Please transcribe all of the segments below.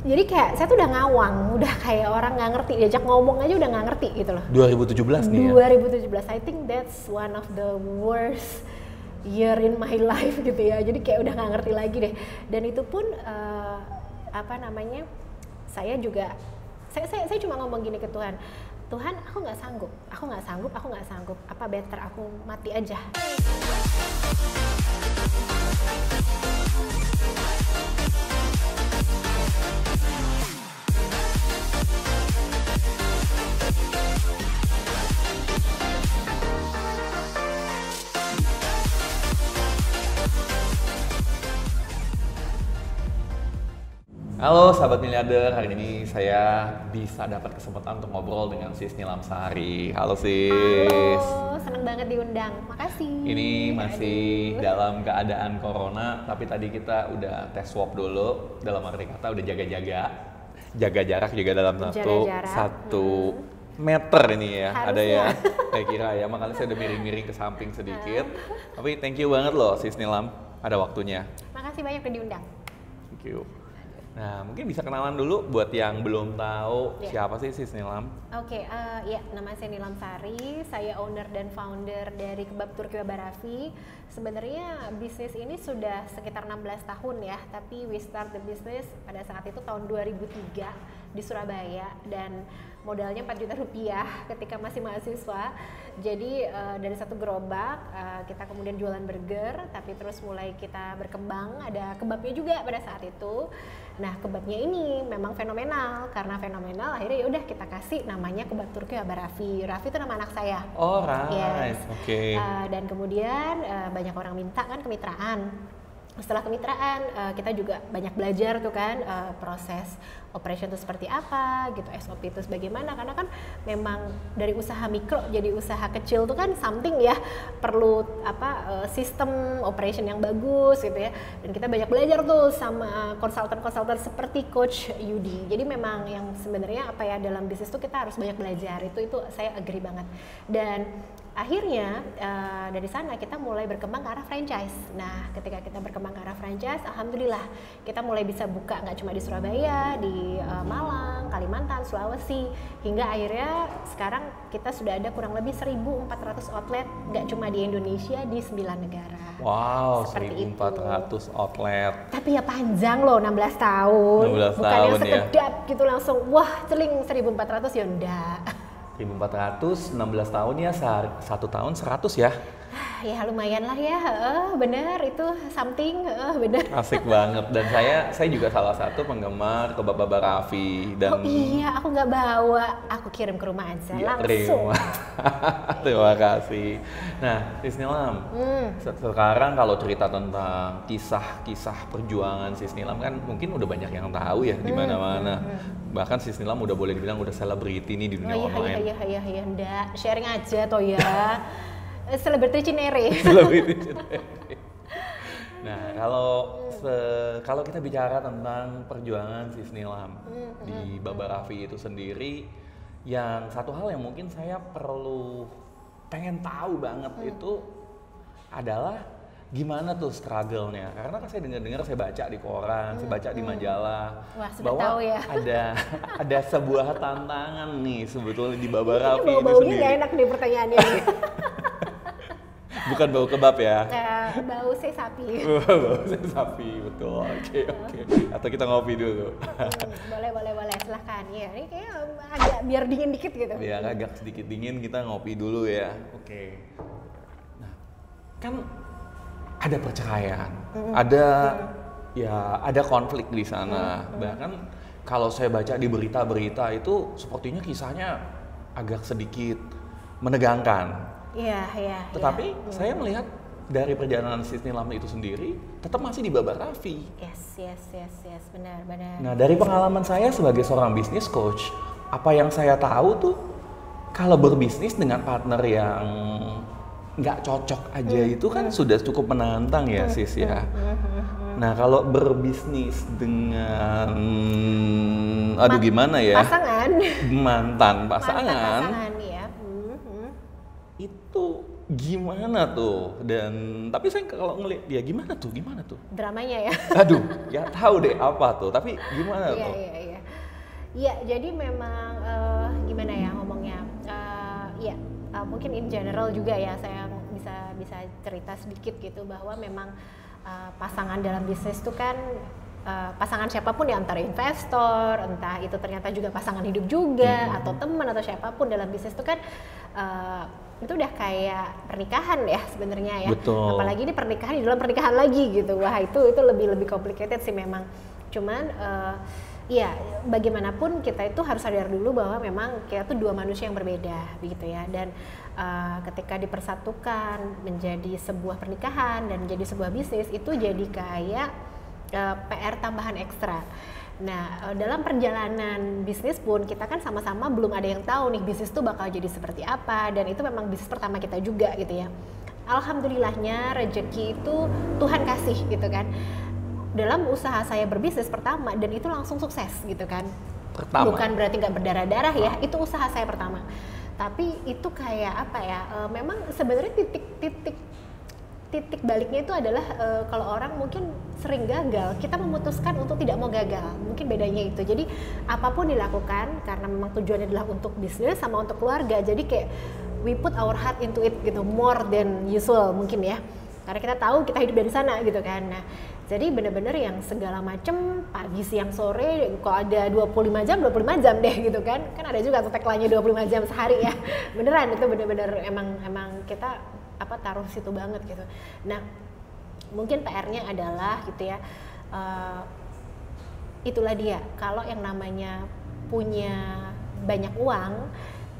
Jadi kayak saya tuh udah ngawang, udah kayak orang nggak ngerti, diajak ngomong aja udah nggak ngerti gitu loh. 2017 nih ya? 2017, I think that's one of the worst year in my life gitu ya. Jadi kayak udah nggak ngerti lagi deh. Dan itu pun saya juga, saya cuma ngomong gini ke Tuhan, Tuhan aku nggak sanggup, apa better aku mati aja. Halo sahabat miliarder, hari ini saya bisa dapat kesempatan untuk ngobrol dengan Sis Nilam Sari. Halo Sis. Halo, seneng banget diundang, makasih. Ini masih dalam keadaan corona, tapi tadi kita udah tes swab dulu. Dalam arti kata udah jaga jarak juga dalam satu meter ini ya. Harusnya. Ada ya, saya kira ya. Makanya saya udah miring-miring ke samping sedikit. Tapi thank you banget loh Sis Nilam, ada waktunya. Makasih banyak udah diundang. Thank you. Nah, mungkin bisa kenalan dulu buat yang belum tahu siapa sih Sis Nilam? Oke, ya nama saya Nilam Sari, saya owner dan founder dari Kebab Turki Baba Raffi. Sebenarnya bisnis ini sudah sekitar 16 tahun ya, tapi we start the business pada saat itu tahun 2003 di Surabaya dan modalnya 4 juta rupiah ketika masih mahasiswa. Jadi dari satu gerobak kita kemudian jualan burger, tapi terus mulai kita berkembang, ada kebabnya juga pada saat itu. Nah kebabnya ini memang fenomenal, karena fenomenal akhirnya ya udah kita kasih namanya Kebab Turki Baba Raffi. Raffi itu nama anak saya. Oh right, yes. Oke. Okay. Dan kemudian banyak orang minta kan kemitraan. Setelah kemitraan kita juga banyak belajar tuh kan proses operation itu seperti apa gitu, SOP itu bagaimana, karena kan memang dari usaha mikro jadi usaha kecil tuh kan something ya, perlu sistem operation yang bagus gitu ya. Dan kita banyak belajar tuh sama konsultan seperti Coach Yudi. Jadi memang yang sebenarnya dalam bisnis tuh kita harus banyak belajar, itu saya agree banget. Dan akhirnya dari sana kita mulai berkembang ke arah franchise. Nah ketika kita berkembang ke arah franchise, alhamdulillah kita mulai bisa buka nggak cuma di Surabaya, di Malang, Kalimantan, Sulawesi, hingga akhirnya sekarang kita sudah ada kurang lebih 1.400 outlet, nggak cuma di Indonesia, di 9 negara. Wow, seperti 1.400 outlet. Tapi ya panjang loh, 16 tahun. 16 bukan tahun yang sekedap gitu langsung wah celing 1.400 ya enggak. 1.400, 16 tahun ya, 1 tahun 100 ya? Ya lumayan lah ya, bener itu something, bener. Asik banget, dan saya juga salah satu penggemar Kebab Baba Raffi. Dan oh iya, aku nggak bawa, aku kirim ke rumah aja langsung. Terima kasih. Nah, Sis Nilam, sekarang kalau cerita tentang kisah perjuangan Sis Nilam kan mungkin udah banyak yang tahu ya di mana-mana. Bahkan Sis Nilam udah boleh dibilang udah selebriti nih di dunia online. Iya, enggak, sharing aja toh ya. Selebriti Cinere. Nah, kalau kita bicara tentang perjuangan Sis Nilam di Baba Raffi itu sendiri, yang satu hal yang mungkin saya pengen tahu banget itu adalah gimana tuh struggle-nya. Karena kan saya dengar saya baca di koran, saya baca di majalah. Wah, bahwa tahu ya. ada sebuah tantangan nih sebetulnya di Baba Raffi ini ini baunya sendiri. gak enak nih pertanyaannya. Bukan bau kebab ya? Bau sapi. Bau sapi, betul. Oke. Atau kita ngopi dulu. Boleh, silahkan. Ya, ini kayaknya agak biar dingin dikit gitu. Biar agak sedikit dingin, kita ngopi dulu ya. Oke. Nah, kan ada perceraian, ada konflik di sana. Bahkan kalau saya baca di berita-berita itu sepertinya kisahnya agak sedikit menegangkan. Iya. Tetapi saya melihat dari perjalanan Sis Nilam itu sendiri tetap masih di Baba Raffi. Yes, benar. Nah, dari pengalaman saya sebagai seorang business coach, apa yang saya tahu tuh kalau berbisnis dengan partner yang nggak cocok aja itu kan sudah cukup menantang ya Sis ya. Nah kalau berbisnis dengan gimana ya? Mantan pasangan ya. Itu gimana tuh? Dan tapi saya kalau ngeliat dia gimana tuh? Dramanya ya. Aduh, ya tahu deh apa tuh. Tapi gimana tuh? Iya, jadi memang gimana ya ngomongnya? Mungkin in general juga ya saya bisa cerita sedikit gitu bahwa memang pasangan dalam bisnis itu kan pasangan siapapun ya, antara investor, entah itu ternyata juga pasangan hidup juga atau teman atau siapapun dalam bisnis itu kan itu udah kayak pernikahan ya sebenarnya ya. Betul. Apalagi ini pernikahan di dalam pernikahan lagi gitu. Wah, itu lebih complicated sih memang. Cuman ya bagaimanapun kita itu harus sadar dulu bahwa memang kita tuh dua manusia yang berbeda begitu ya. Dan ketika dipersatukan menjadi sebuah pernikahan dan menjadi sebuah bisnis, itu jadi kayak PR tambahan ekstra. Nah, dalam perjalanan bisnis pun kita kan sama-sama belum ada yang tahu nih bisnis tuh bakal jadi seperti apa, dan itu memang bisnis pertama kita juga gitu ya. Alhamdulillahnya rezeki itu Tuhan kasih gitu kan. Dalam usaha saya berbisnis pertama, dan itu langsung sukses gitu kan. Pertama. Bukan berarti nggak berdarah-darah ya, itu usaha saya pertama. Tapi itu kayak apa ya, memang sebenarnya titik baliknya itu adalah kalau orang mungkin sering gagal, kita memutuskan untuk tidak mau gagal, mungkin bedanya itu. Jadi apapun dilakukan karena memang tujuannya adalah untuk bisnis sama untuk keluarga, jadi kayak we put our heart into it gitu, more than usual mungkin ya, karena kita tahu kita hidup dari sana gitu kan. Nah, jadi bener-bener yang segala macem pagi siang sore, kalau ada 25 jam deh gitu kan ada juga tagline-nya 25 jam sehari ya. Beneran itu bener-bener emang kita taruh situ banget gitu. Nah, mungkin PR-nya adalah gitu ya, itulah dia, kalau yang namanya punya banyak uang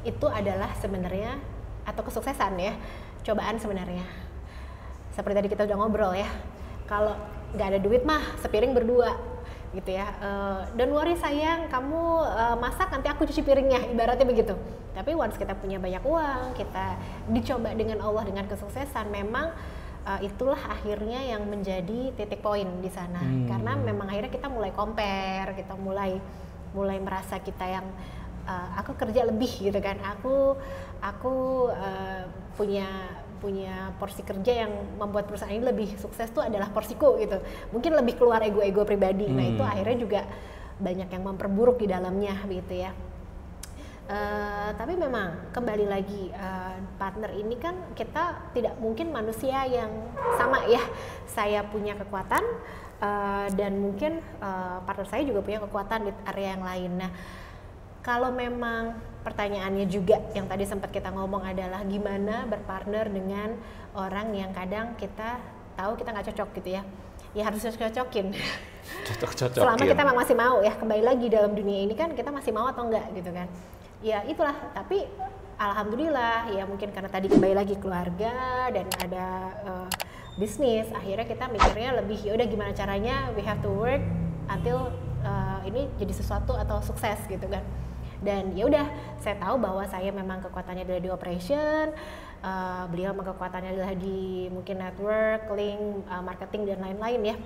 itu adalah sebenarnya, atau kesuksesan ya, cobaan sebenarnya. Seperti tadi kita udah ngobrol ya, kalau nggak ada duit mah sepiring berdua gitu ya. Don't worry sayang, kamu masak nanti aku cuci piringnya, ibaratnya begitu. Tapi once kita punya banyak uang, kita dicoba dengan Allah dengan kesuksesan, memang itulah akhirnya yang menjadi titik poin di sana. Karena memang akhirnya kita mulai compare, kita mulai merasa kita yang aku kerja lebih gitu kan, aku punya porsi kerja yang membuat perusahaan ini lebih sukses tuh adalah porsiku gitu. Mungkin lebih keluar ego pribadi. Nah, itu akhirnya juga banyak yang memperburuk di dalamnya begitu ya. Tapi memang kembali lagi, partner ini kan kita tidak mungkin manusia yang sama ya. Saya punya kekuatan dan mungkin partner saya juga punya kekuatan di area yang lain. Nah, kalau memang pertanyaannya juga yang tadi sempat kita ngomong adalah gimana berpartner dengan orang yang kadang kita tahu kita nggak cocok gitu ya. Ya harus cocokin. Cocok-cocokin. Selama kita memang masih mau ya, kembali lagi dalam dunia ini kan kita masih mau atau enggak gitu kan. Ya itulah, tapi alhamdulillah ya mungkin karena tadi kembali lagi keluarga dan ada bisnis, akhirnya kita mikirnya lebih ya udah gimana caranya we have to work until ini jadi sesuatu atau sukses gitu kan. Dan ya udah, saya tahu bahwa saya memang kekuatannya adalah di operation, beliau memang kekuatannya adalah di mungkin network, link, marketing dan lain-lain ya.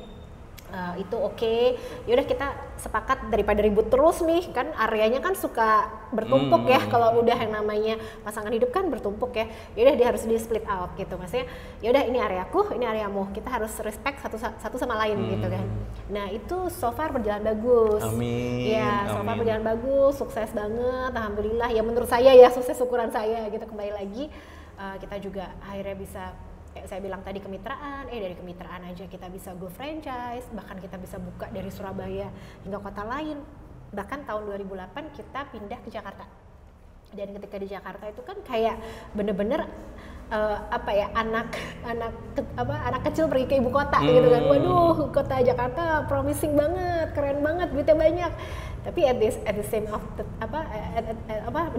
Itu oke. Yaudah kita sepakat daripada ribut terus nih kan, areanya kan suka bertumpuk ya, kalau udah yang namanya pasangan hidup kan bertumpuk ya. Yaudah dia harus di split out gitu, maksudnya yaudah ini areaku, ini areamu, kita harus respect satu sama lain gitu kan. Nah itu so far berjalan bagus. Amin. Ya so far berjalan bagus, sukses banget, alhamdulillah ya menurut saya ya, sukses ukuran saya gitu. Kembali lagi kita juga akhirnya bisa, kayak saya bilang tadi, kemitraan, dari kemitraan aja kita bisa go franchise, bahkan kita bisa buka dari Surabaya hingga kota lain. Bahkan tahun 2008 kita pindah ke Jakarta. Dan ketika di Jakarta itu kan kayak bener-bener anak kecil pergi ke ibu kota gitu kan. Waduh, kota Jakarta promising banget, keren banget, duitnya banyak. Tapi at the same of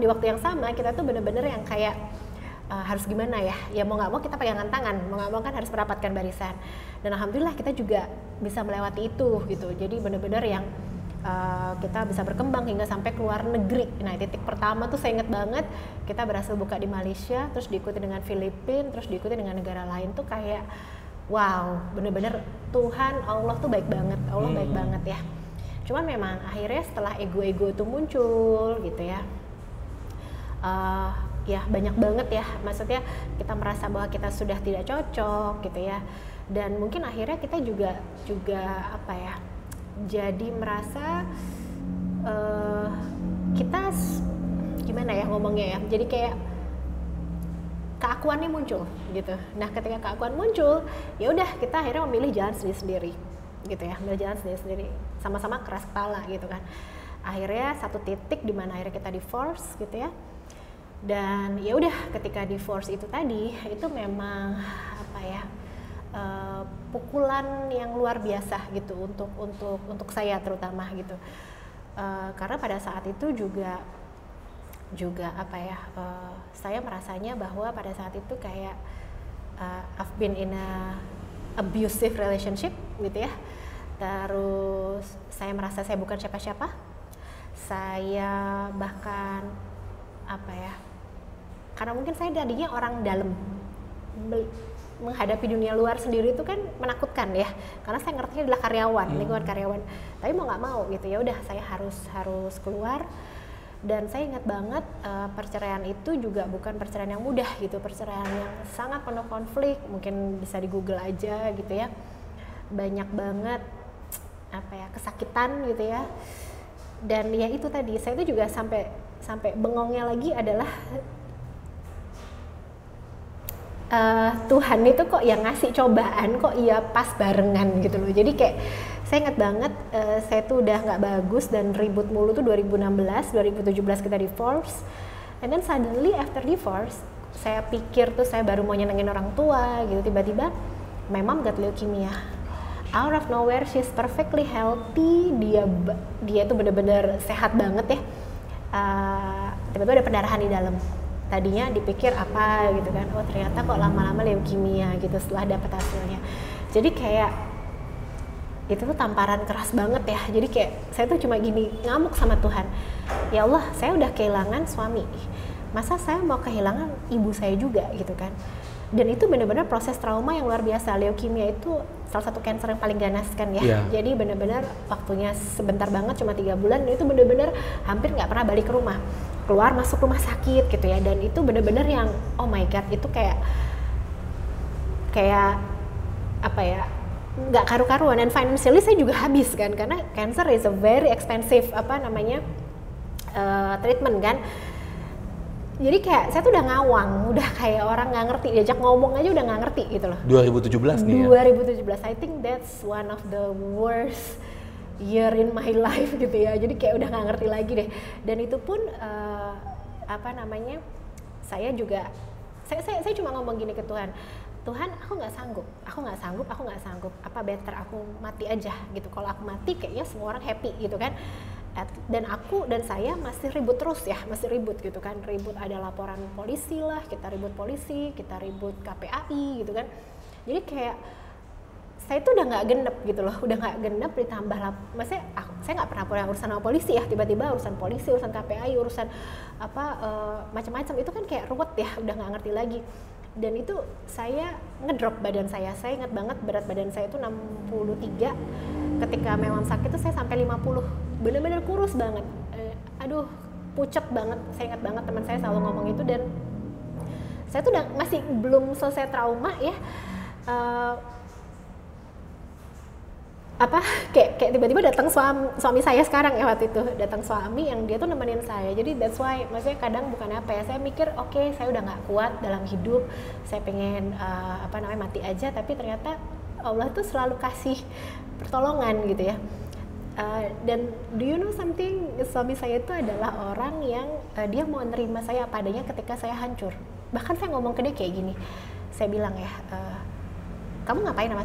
di waktu yang sama kita tuh bener-bener yang kayak harus gimana ya mau nggak mau kita pegangan tangan, mau nggak mau kan harus merapatkan barisan. Dan alhamdulillah kita juga bisa melewati itu gitu. Jadi benar-benar yang kita bisa berkembang hingga sampai keluar negeri. Nah titik pertama tuh saya inget banget, kita berhasil buka di Malaysia, terus diikuti dengan Filipina, terus diikuti dengan negara lain. Tuh kayak wow, bener-bener Tuhan, Allah tuh baik banget, Allah baik banget ya. Cuman memang akhirnya setelah ego itu muncul gitu ya, ya banyak banget ya, maksudnya kita merasa bahwa kita sudah tidak cocok gitu ya, dan mungkin akhirnya kita juga apa ya, jadi merasa kita gimana ya ngomongnya ya, jadi kayak keakuannya muncul gitu. Nah ketika keakuan muncul, ya udah kita akhirnya memilih jalan sendiri-sendiri gitu ya, memilih jalan sendiri-sendiri, sama-sama keras kepala gitu kan. Akhirnya satu titik di mana akhirnya kita divorce gitu ya. Dan ya udah ketika divorce itu tadi, itu memang apa ya, pukulan yang luar biasa gitu untuk saya terutama gitu. Karena pada saat itu juga apa ya, saya merasanya bahwa pada saat itu kayak I've been in a abusive relationship gitu ya. Terus saya merasa saya bukan siapa-siapa. Saya bahkan apa ya, karena mungkin saya tadinya orang dalam, menghadapi dunia luar sendiri itu kan menakutkan ya, karena saya ngertinya adalah karyawan, lingkungan karyawan. Tapi mau nggak mau gitu ya udah saya harus keluar. Dan saya ingat banget perceraian itu juga bukan perceraian yang mudah gitu, perceraian yang sangat penuh konflik, mungkin bisa di Google aja gitu ya, banyak banget apa ya, kesakitan gitu ya. Dan ya itu tadi, saya itu juga sampai bengongnya lagi adalah Tuhan itu kok yang ngasih cobaan kok iya pas barengan gitu loh. Jadi kayak saya ingat banget, saya tuh udah nggak bagus dan ribut mulu tuh 2016, 2017 kita divorce. And then suddenly after divorce, saya pikir tuh saya baru mau nyenengin orang tua gitu, tiba-tiba my mom got leukemia. Out of nowhere, she's perfectly healthy, dia tuh bener-bener sehat banget ya. Tiba-tiba ada pendarahan di dalam. Tadinya dipikir apa gitu kan, oh ternyata kok lama-lama leukemia gitu setelah dapat hasilnya. Jadi kayak itu tuh tamparan keras banget ya. Jadi kayak saya tuh cuma gini, ngamuk sama Tuhan, ya Allah saya udah kehilangan suami, masa saya mau kehilangan ibu saya juga gitu kan. Dan itu benar-benar proses trauma yang luar biasa. Leukemia itu salah satu kanker yang paling ganas kan ya. Jadi benar-benar waktunya sebentar banget, cuma 3 bulan, dan itu benar-benar hampir nggak pernah balik ke rumah, keluar masuk rumah sakit gitu ya. Dan itu benar-benar yang oh my god, itu kayak apa ya, nggak karu-karuan. Dan financially saya juga habis kan, karena cancer is a very expensive treatment kan. Jadi kayak saya tuh udah ngawang, udah kayak orang nggak ngerti, diajak ngomong aja udah nggak ngerti gitu loh. 2017 nih ya? 2017, I think that's one of the worst year in my life gitu ya. Jadi kayak udah nggak ngerti lagi deh. Dan itu pun saya juga, saya cuma ngomong gini ke Tuhan, Tuhan aku nggak sanggup, apa better aku mati aja gitu. Kalau aku mati kayaknya semua orang happy gitu kan. Dan saya masih ribut terus ya, masih ribut gitu kan, ribut ada laporan polisi lah, kita ribut polisi, kita ribut KPAI gitu kan. Jadi kayak saya tuh udah nggak genep gitu loh, udah nggak genep ditambah maksudnya saya nggak pernah punya urusan sama polisi ya, tiba-tiba urusan polisi, urusan KPAI, urusan macam-macam itu kan kayak ruwet ya, udah nggak ngerti lagi. Dan itu saya ngedrop badan saya ingat banget berat badan saya itu 63, ketika memang sakit itu saya sampai 50, bener-bener kurus banget, aduh pucet banget. Saya ingat banget teman saya selalu ngomong itu, dan saya tuh udah masih belum selesai trauma ya, kayak tiba-tiba datang suami saya sekarang ya, waktu itu datang suami yang dia tuh nemenin saya. Jadi that's why maksudnya kadang bukan apa ya, saya mikir oke, saya udah nggak kuat dalam hidup, saya pengen mati aja, tapi ternyata Allah tuh selalu kasih pertolongan gitu ya. Dan do you know something, suami saya itu adalah orang yang dia mau nerima saya apa adanya ketika saya hancur. Bahkan saya ngomong ke dia kayak gini, saya bilang ya, kamu ngapain sama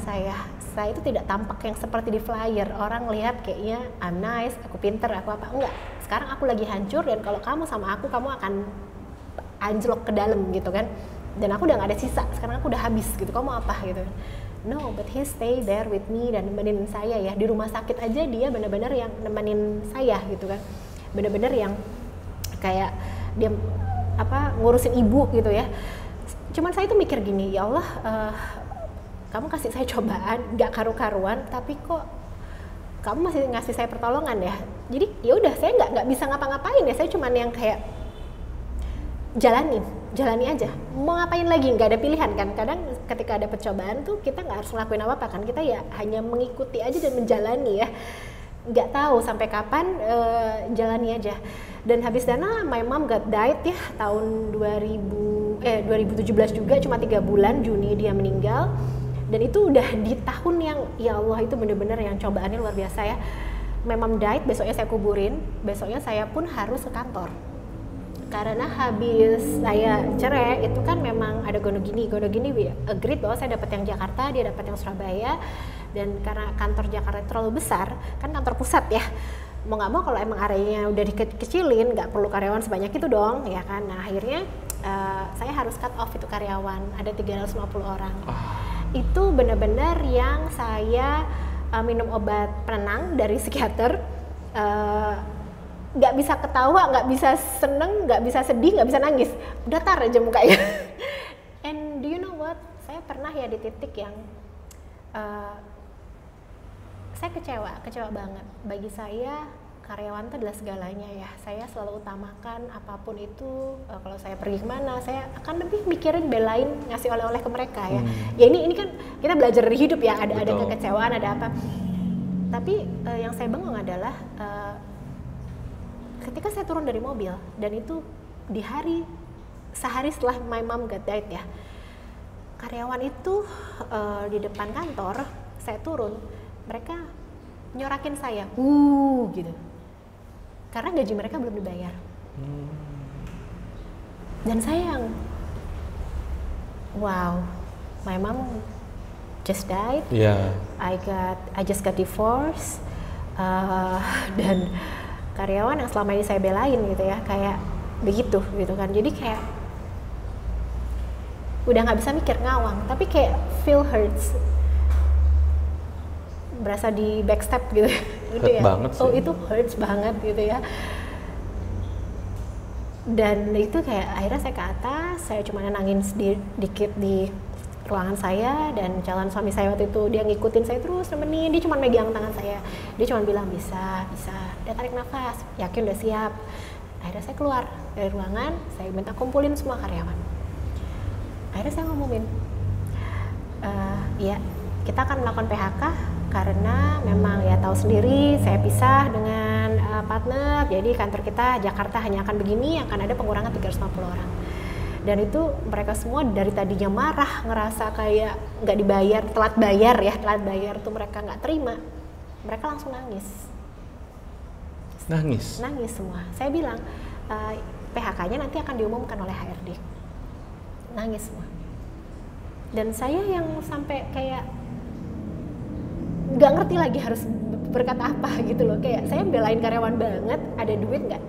saya itu tidak tampak yang seperti di flyer, orang lihat kayaknya I'm nice, aku pinter, aku apa, enggak. Sekarang aku lagi hancur, dan kalau kamu sama aku, kamu akan anjlok ke dalam gitu kan. Dan aku udah gak ada sisa, sekarang aku udah habis gitu, kamu apa gitu. No, but he stay there with me dan nemenin saya ya. Di rumah sakit aja dia benar-benar yang nemenin saya gitu kan. Benar-benar yang kayak dia ngurusin ibu gitu ya. Cuman saya tuh mikir gini, ya Allah, kamu kasih saya cobaan, nggak karu-karuan, tapi kok kamu masih ngasih saya pertolongan ya. Jadi ya udah, saya nggak bisa ngapa-ngapain ya. Saya cuman yang kayak jalani aja, mau ngapain lagi, nggak ada pilihan kan. Kadang ketika ada percobaan tuh kita nggak harus ngelakuin apa-apa kan, kita ya hanya mengikuti aja dan menjalani ya, nggak tahu sampai kapan, jalani aja. Dan habis dana my mom got died ya tahun 2017 juga, cuma 3 bulan, Juni dia meninggal. Dan itu udah di tahun yang ya Allah itu bener-bener yang cobaannya luar biasa ya. My mom died, besoknya saya kuburin, besoknya saya pun harus ke kantor. Karena habis saya cerai itu kan memang ada gono gini we agreed bahwa saya dapat yang Jakarta, dia dapat yang Surabaya. Dan karena kantor Jakarta terlalu besar, kan kantor pusat ya, mau nggak mau kalau emang areanya udah dikecilin, nggak perlu karyawan sebanyak itu dong ya kan. Nah akhirnya saya harus cut off itu karyawan, ada 350 orang. Itu benar-benar yang saya minum obat penenang dari psikiater, nggak bisa ketawa, nggak bisa seneng, nggak bisa sedih, nggak bisa nangis, datar aja mukanya. And do you know what? Saya pernah ya di titik yang saya kecewa banget. Bagi saya karyawan itu adalah segalanya ya. Saya selalu utamakan apapun itu. Kalau saya pergi kemana, saya akan lebih mikirin belain ngasih oleh-oleh ke mereka ya. Ya ini kan kita belajar dari hidup ya. Ada kekecewaan, ada apa. Tapi yang saya bengong adalah ketika saya turun dari mobil, dan itu di sehari setelah my mom got died ya, karyawan itu di depan kantor, saya turun, mereka nyorakin saya, gitu, karena gaji mereka belum dibayar. Dan saya yang, wow, my mom just died, I just got divorced, dan karyawan yang selama ini saya belain gitu ya, kayak begitu gitu kan. Jadi kayak udah nggak bisa mikir, ngawang, tapi kayak feel hurts, berasa di backstep gitu, gitu ya. Banget sih. Oh itu hurts banget gitu ya. Dan itu kayak akhirnya saya ke atas, saya cuma nenangin sedikit di ruangan saya, dan calon suami saya waktu itu dia ngikutin saya terus, nemenin, dia cuma megang tangan saya, dia cuma bilang bisa, dia tarik nafas, yakin udah siap. Akhirnya saya keluar dari ruangan, saya minta kumpulin semua karyawan. Akhirnya saya ngomongin, ya kita akan melakukan PHK karena memang ya tahu sendiri saya pisah dengan partner, jadi kantor kita Jakarta hanya akan begini, akan ada pengurangan 350 orang. Dan itu mereka semua dari tadinya marah, ngerasa kayak nggak dibayar, telat bayar tuh mereka nggak terima, mereka langsung nangis semua. Saya bilang PHK-nya nanti akan diumumkan oleh HRD, nangis semua. Dan saya yang sampai kayak nggak ngerti lagi harus berkata apa gitu loh, kayak saya belain karyawan banget, ada duit nggak,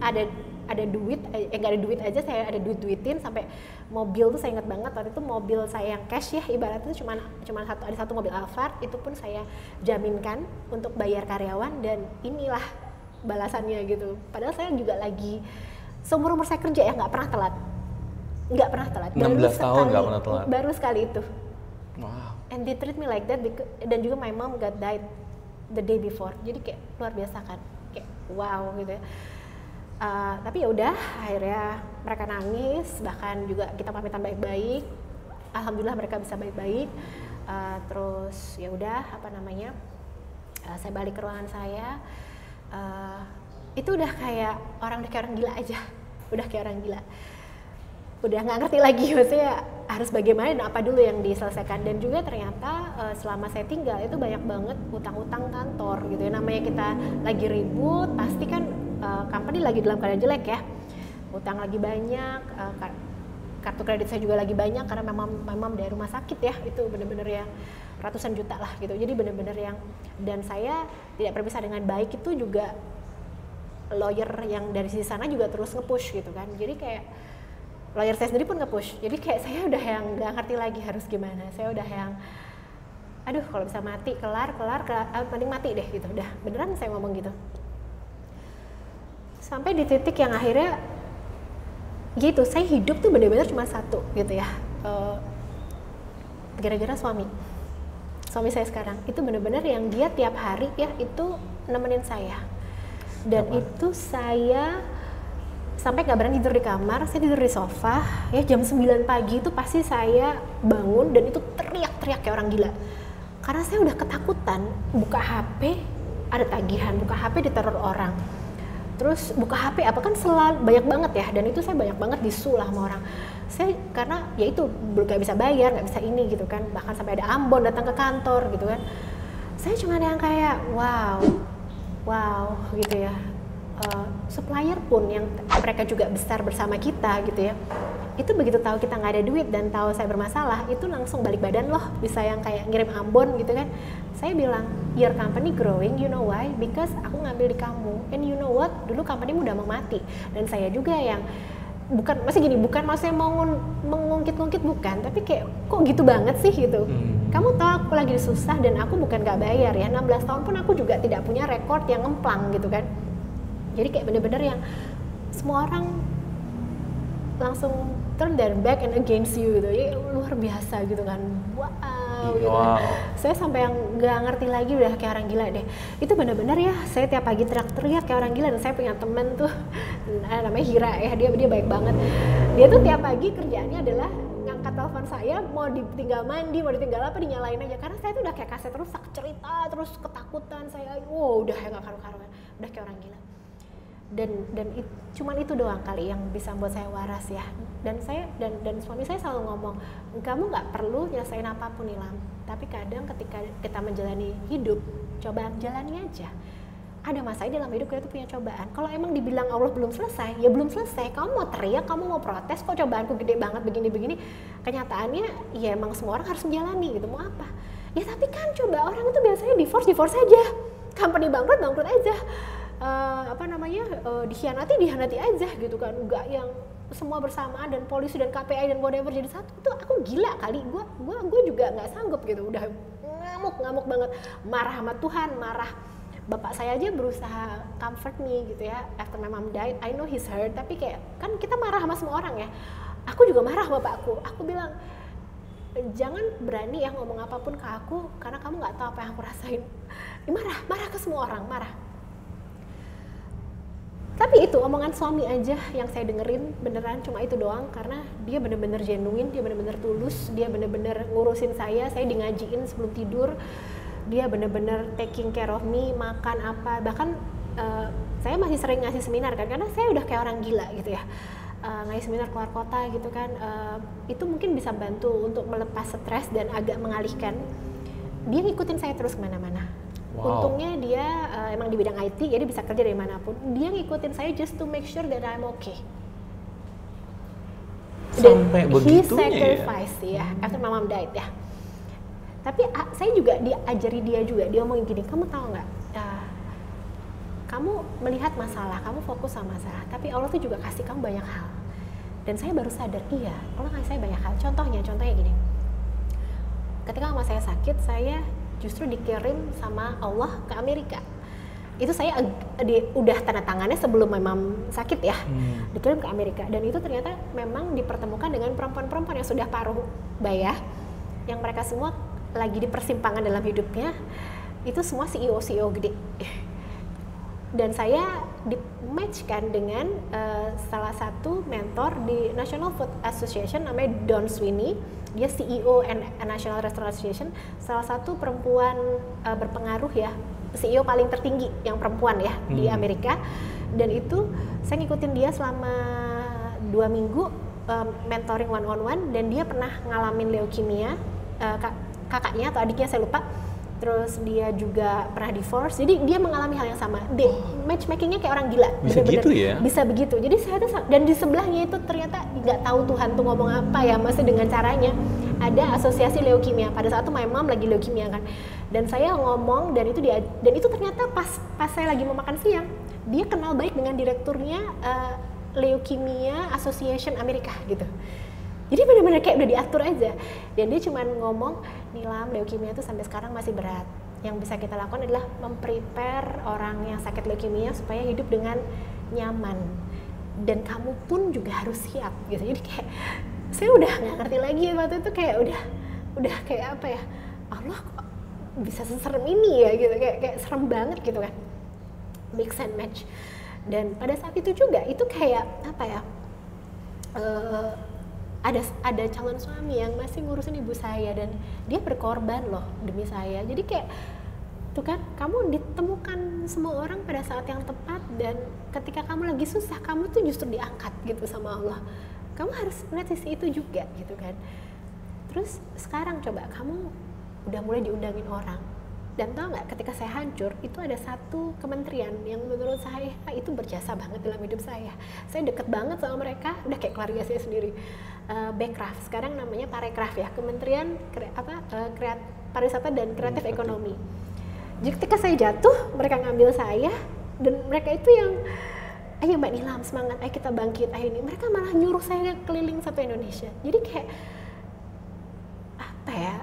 ada duit, nggak ada duit aja, saya ada duitin sampai mobil tuh saya ingat banget waktu itu mobil saya yang cash ya, ibaratnya cuma ada satu mobil Alphard, itu pun saya jaminkan untuk bayar karyawan, dan inilah balasannya gitu. Padahal saya juga lagi seumur saya kerja ya nggak pernah telat. 16 tahun nggak pernah telat. Baru sekali itu. Wow. And they treat me like that, dan juga my mom got died the day before. Jadi kayak luar biasa kan, kayak wow gitu ya. Tapi ya udah, akhirnya mereka nangis, bahkan juga kita pamitan baik-baik. Alhamdulillah mereka bisa baik-baik. Terus ya udah, saya balik ke ruangan saya. Itu udah kayak orang gila aja, udah kayak orang gila. Udah nggak ngerti lagi maksudnya harus bagaimana dan apa dulu yang diselesaikan. Dan juga ternyata selama saya tinggal itu banyak banget utang-utang kantor gitu ya. Namanya kita lagi ribut, pasti kan company lagi dalam keadaan jelek ya, utang lagi banyak, kartu kredit saya juga lagi banyak karena memang dari rumah sakit ya, itu bener-bener yang ratusan juta lah gitu. Jadi bener-bener yang, dan saya tidak berpisah dengan baik, itu juga lawyer yang dari sisi sana juga terus nge-push gitu kan. Jadi kayak lawyer saya sendiri pun nge-push, jadi kayak saya udah yang nggak ngerti lagi harus gimana. Saya udah yang aduh kalau bisa mati, kelar, mending mati deh gitu, udah beneran saya ngomong gitu. Sampai di titik yang akhirnya gitu, saya hidup tuh benar-benar cuma satu gitu ya, gara-gara suami saya sekarang. Itu benar-benar yang dia tiap hari ya itu nemenin saya, dan itu saya sampai nggak berani tidur di kamar, saya tidur di sofa. Ya jam 9 pagi itu pasti saya bangun dan itu teriak-teriak kayak orang gila. Karena saya udah ketakutan, buka HP, ada tagihan, buka HP diteror orang. Terus buka HP apa kan selalu banyak banget ya, dan itu saya banyak banget disulah sama orang. Saya karena ya itu nggak bisa bayar, nggak bisa ini gitu kan, bahkan sampai ada ambon datang ke kantor gitu kan. Saya cuma yang kayak wow gitu ya. Supplier pun yang mereka juga besar bersama kita gitu ya, itu begitu tahu kita nggak ada duit dan tahu saya bermasalah, itu langsung balik badan loh, bisa yang kayak ngirim ambon gitu kan. Saya bilang, your company growing, you know why? Because aku ngambil di kamu, and you know what? Dulu company udah mau mati, dan saya juga yang bukan maksudnya mau mengungkit-ungkit, bukan, tapi kayak kok gitu banget sih gitu. Kamu tahu aku lagi susah dan aku bukan nggak bayar ya, 16 tahun pun aku juga tidak punya rekor yang ngemplang gitu kan. Jadi kayak bener-bener yang semua orang langsung turn their back and against you gitu, ya luar biasa gitu kan. Wow gitu. Saya sampai yang nggak ngerti lagi, udah kayak orang gila deh. Itu bener-bener ya, saya tiap pagi teriak-teriak kayak orang gila. Dan saya punya temen tuh namanya Hira ya, dia baik banget. Dia tuh tiap pagi kerjaannya adalah ngangkat telepon saya, mau ditinggal mandi, mau ditinggal apa, dinyalain aja. Karena saya tuh udah kayak kaset rusak, cerita terus ketakutan saya, udah kayak nggak karu-karuan, udah kayak orang gila. Dan cuman itu doang kali yang bisa buat saya waras ya. Dan saya dan suami saya selalu ngomong, kamu nggak perlu nyelesain apapun Nilam, tapi kadang ketika kita menjalani hidup, coba jalani aja. Ada masanya dalam hidup kita tuh punya cobaan. Kalau emang dibilang Allah belum selesai, ya belum selesai. Kamu mau teriak, kamu mau protes, kok cobaanku gede banget begini-begini. Kenyataannya ya emang semua orang harus menjalani gitu, mau apa? Ya tapi kan coba orang itu biasanya divorce aja, company bangkrut aja. Dikhianati aja gitu kan, enggak yang semua bersamaan dan polisi dan KPI dan whatever jadi satu. Itu aku gila kali, gue juga nggak sanggup gitu, udah ngamuk banget, marah sama Tuhan, marah bapak saya aja berusaha comfort me gitu ya, after my mom died, I know he's hurt, tapi kayak kan kita marah sama semua orang ya, aku juga marah sama bapakku. Aku bilang, jangan berani ya ngomong apapun ke aku karena kamu nggak tahu apa yang aku rasain. Marah ke semua orang, marah. Tapi itu omongan suami aja yang saya dengerin, beneran cuma itu doang, karena dia bener-bener genuine, dia bener-bener tulus, dia bener-bener ngurusin saya di ngajiin sebelum tidur, dia bener-bener taking care of me, makan apa, bahkan saya masih sering ngasih seminar kan, karena saya udah kayak orang gila gitu ya, ngasih seminar keluar kota gitu kan, itu mungkin bisa bantu untuk melepas stres dan agak mengalihkan. Dia ngikutin saya terus kemana-mana. Wow. Untungnya dia emang di bidang IT, jadi bisa kerja dari manapun. Dia ngikutin saya just to make sure that I'm okay. Sampai begitunya he sacrifice ya, after my mom died ya. Tapi saya juga diajari dia juga, dia ngomongin gini, kamu tahu nggak? Kamu melihat masalah, kamu fokus sama masalah, tapi Allah tuh juga kasih kamu banyak hal. Dan saya baru sadar, iya, Allah kasih saya banyak hal. Contohnya gini. Ketika mama saya sakit, saya justru dikirim sama Allah ke Amerika. Itu saya udah tanda tangannya sebelum memang sakit ya, dikirim ke Amerika. Dan itu ternyata memang dipertemukan dengan perempuan-perempuan yang sudah paruh baya, yang mereka semua lagi di persimpangan dalam hidupnya. Itu semua CEO gede. Dan saya di-matchkan dengan salah satu mentor di National Food Association, namanya Don Sweeney. Dia CEO National Restaurant Association, salah satu perempuan berpengaruh ya, CEO paling tertinggi yang perempuan ya di Amerika. Dan itu saya ngikutin dia selama 2 minggu, mentoring one on one, dan dia pernah ngalamin leukemia, kakaknya atau adiknya saya lupa. Terus dia juga pernah divorce, jadi dia mengalami hal yang sama. Matchmakingnya kayak orang gila, bisa bener-bener gitu ya? Bisa begitu. Jadi saya tuh, dan di sebelahnya itu ternyata nggak tahu Tuhan tuh ngomong apa ya, masih dengan caranya. Ada asosiasi leukemia. Pada saat itu my mom lagi leukemia kan, dan saya ngomong, dan itu ternyata pas saya lagi mau makan siang, dia kenal baik dengan direkturnya Leukemia Association Amerika gitu. Jadi benar-benar kayak udah diatur aja. Dan dia cuma ngomong, Nilam, leukemia itu sampai sekarang masih berat. Yang bisa kita lakukan adalah memprepare orang yang sakit leukemia supaya hidup dengan nyaman. Dan kamu pun juga harus siap gitu. Jadi kayak saya udah nggak ngerti lagi waktu itu, kayak udah kayak apa ya, Allah kok bisa seserem ini ya gitu, kayak serem banget gitu kan. Mix and match. Dan pada saat itu juga itu kayak apa ya, ada calon suami yang masih ngurusin ibu saya dan dia berkorban loh demi saya. Jadi kayak tuh kan, kamu ditemukan semua orang pada saat yang tepat, dan ketika kamu lagi susah kamu tuh justru diangkat gitu sama Allah. Kamu harus melihat sisi itu juga gitu kan. Terus sekarang coba kamu udah mulai diundangin orang, dan tau nggak, ketika saya hancur itu ada satu kementerian yang menurut saya itu berjasa banget dalam hidup saya. Saya deket banget sama mereka, udah kayak keluarga saya sendiri. Bekraf, sekarang namanya Parekraf ya, Kementerian Pariwisata dan Kreatif Ekonomi. Jadi ketika saya jatuh, mereka ngambil saya, dan mereka itu yang, ayo Mbak Nilam semangat, ayo kita bangkit, ayo ini. Mereka malah nyuruh saya keliling satu Indonesia. Jadi kayak apa ya?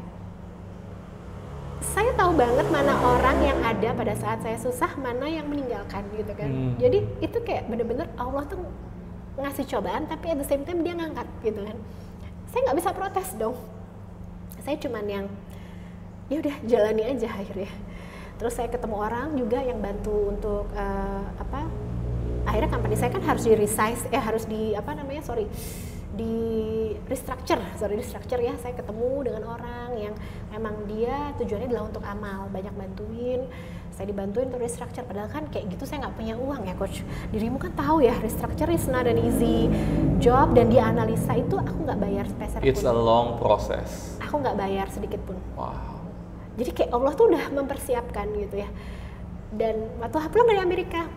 Saya tahu banget mana orang yang ada pada saat saya susah, mana yang meninggalkan gitu kan. Jadi itu kayak bener-bener Allah tuh ngasih cobaan, tapi at the same time dia ngangkat gitu kan. Saya nggak bisa protes dong. Saya cuman yang ya udah jalani aja akhirnya. Terus saya ketemu orang juga yang bantu untuk akhirnya company saya kan harus di resize, harus di restructure ya. Saya ketemu dengan orang yang memang dia tujuannya adalah untuk amal, banyak bantuin. Saya dibantuin untuk restructure, padahal kan kayak gitu saya nggak punya uang ya coach. Dirimu kan tahu ya, restructure is not an easy job, dan dia analisa itu aku nggak bayar sepeser pun. It's a long process. Aku nggak bayar sedikit pun. Wow. Jadi kayak Allah tuh udah mempersiapkan gitu ya. Dan waktu pulang dari Amerika,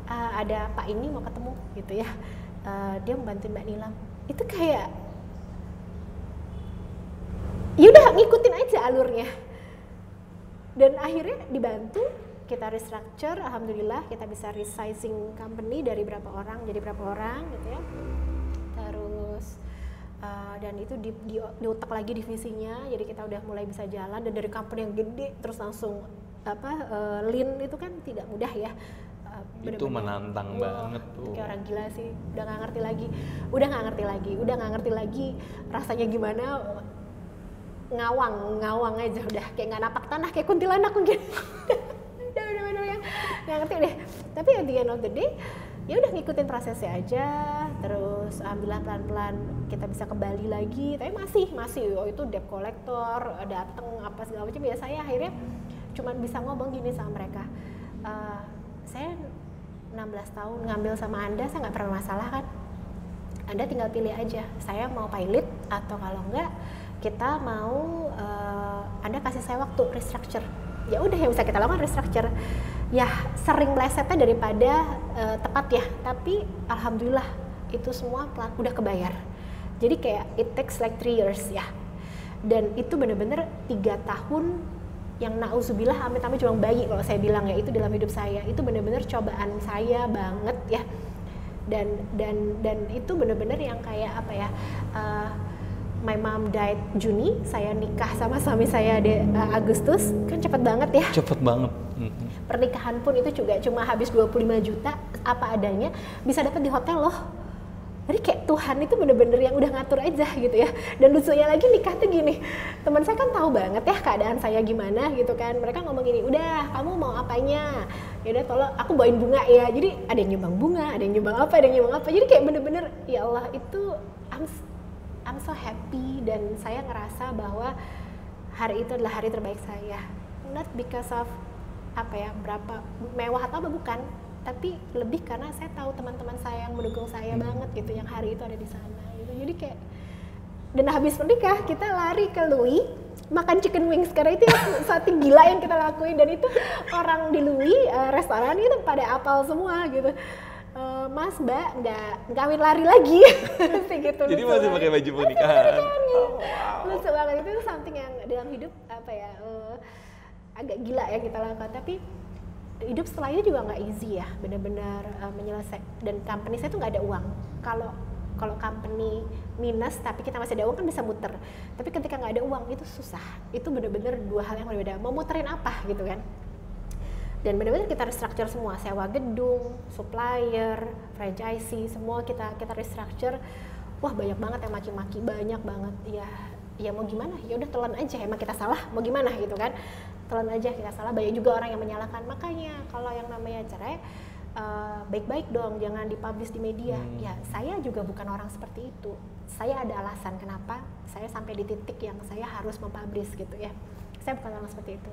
ada Pak ini mau ketemu gitu ya. Dia membantu Mbak Nilam. Itu kayak ya udah ngikutin aja alurnya. Dan akhirnya dibantu, kita restructure, alhamdulillah kita bisa resizing company dari berapa orang jadi berapa orang gitu ya. Terus dan itu diutak lagi divisinya, jadi kita udah mulai bisa jalan. Dan dari company yang gede terus langsung lean itu kan tidak mudah ya. Itu menantang banget tuh. Kayak orang gila sih, udah nggak ngerti lagi rasanya gimana. Ngawang aja udah, kayak nggak napak tanah, kayak kuntilanak mungkin. udah yang nggak ngerti deh. Tapi at the end of the day ya udah ngikutin prosesnya aja. Terus alhamdulillah pelan-pelan kita bisa kembali lagi, tapi masih itu debt collector dateng apa segala macam. Ya saya akhirnya cuma bisa ngomong gini sama mereka, saya 16 tahun ngambil sama Anda, saya nggak pernah masalah kan. Anda tinggal pilih aja, saya mau pilot atau kalau enggak kita mau Anda kasih saya waktu restructure. Ya udah yang bisa kita lakukan restructure. Ya sering melesetnya daripada tepat ya, tapi alhamdulillah itu semua udah kebayar. Jadi kayak it takes like 3 years ya. Dan itu bener-bener 3 tahun yang nauzubillah amit-amit cuma bayi kalau saya bilang ya, itu dalam hidup saya. Itu bener-bener cobaan saya banget ya. Dan itu bener-bener yang kayak apa ya, my mom died Juni, saya nikah sama suami saya di Agustus, kan cepet banget ya. Cepet banget. Pernikahan pun itu juga cuma habis 25 juta apa adanya, bisa dapat di hotel loh. Jadi kayak Tuhan itu bener-bener yang udah ngatur aja gitu ya. Dan lucunya lagi nikah tuh gini, teman saya kan tahu banget ya keadaan saya gimana gitu kan. Mereka ngomong gini, udah kamu mau apanya? Ya udah tolong aku bawain bunga ya. Jadi ada yang nyumbang bunga, ada yang nyumbang apa. Jadi kayak bener-bener ya Allah itu I'm so happy, dan saya ngerasa bahwa hari itu adalah hari terbaik saya. Not because of berapa mewah atau apa, bukan, tapi lebih karena saya tahu teman-teman saya yang mendukung saya banget gitu, yang hari itu ada di sana gitu. Jadi kayak, dan habis menikah kita lari ke Louis makan chicken wings, karena itu satu gila yang kita lakuin. Dan itu orang di Louis restoran itu pada apal semua gitu. Mas, Mbak, nggak kawin lari lagi. Gitu, jadi masih pakai baju pernikahan. Lucu banget, itu something yang dalam hidup agak gila ya kita lakukan. Tapi hidup setelah itu juga nggak easy ya, benar-benar menyelesaikan. Dan company saya tuh nggak ada uang. Kalau company minus tapi kita masih ada uang kan bisa muter. Tapi ketika nggak ada uang itu susah. Itu benar-benar dua hal yang berbeda. Mau muterin apa gitu kan? Dan benar-benar kita restructure semua, sewa gedung, supplier, franchisee, semua kita restructure. Wah banyak banget yang maki-maki, banyak banget. Ya mau gimana? Ya udah telan aja, emang kita salah, mau gimana gitu kan? Telan aja, kita salah. Banyak juga orang yang menyalahkan. Makanya kalau yang namanya cerai, baik-baik dong, jangan dipublish di media. Ya, saya juga bukan orang seperti itu. Saya ada alasan kenapa saya sampai di titik yang saya harus mempublish gitu ya. Saya bukan orang seperti itu.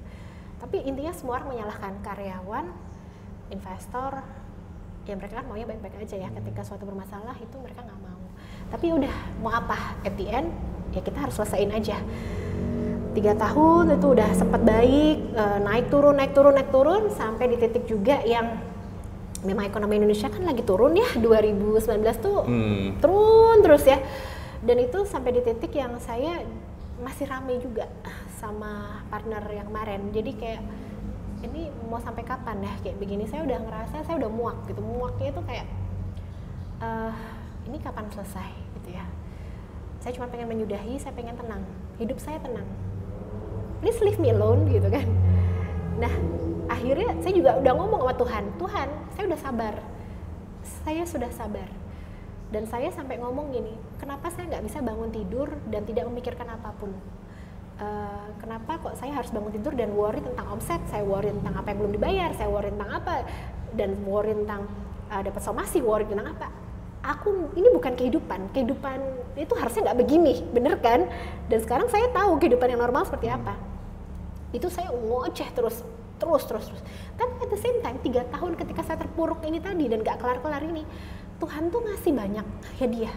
Tapi intinya semua orang menyalahkan karyawan, investor, ya mereka kan maunya baik-baik aja ya. Ketika suatu bermasalah itu mereka nggak mau. Tapi udah, mau apa? At the end, ya kita harus selesaiin aja. 3 tahun itu udah sempat baik, naik turun, sampai di titik juga yang memang ekonomi Indonesia kan lagi turun ya, 2019 tuh turun terus ya. Dan itu sampai di titik yang saya masih rame juga sama partner yang kemarin. Jadi kayak ini mau sampai kapan ya kayak begini, saya udah ngerasa saya udah muak gitu. Muaknya itu kayak ini kapan selesai gitu ya. Saya cuma pengen menyudahi, saya pengen tenang, hidup saya tenang, please leave me alone gitu kan. Nah akhirnya saya juga udah ngomong sama Tuhan, Tuhan saya udah sabar, saya sudah sabar. Dan saya sampai ngomong gini, kenapa saya nggak bisa bangun tidur dan tidak memikirkan apapun? Kenapa kok saya harus bangun tidur dan worry tentang omset, saya worry tentang apa yang belum dibayar, saya worry tentang apa, dan worry tentang dapat somasi, worry tentang apa? Ini bukan kehidupan itu harusnya nggak begini, bener kan? Dan sekarang saya tahu kehidupan yang normal seperti apa. Itu saya ngoceh terus. Tapi at the same time 3 tahun ketika saya terpuruk ini tadi dan nggak kelar-kelar ini, Tuhan tuh ngasih banyak hadiah.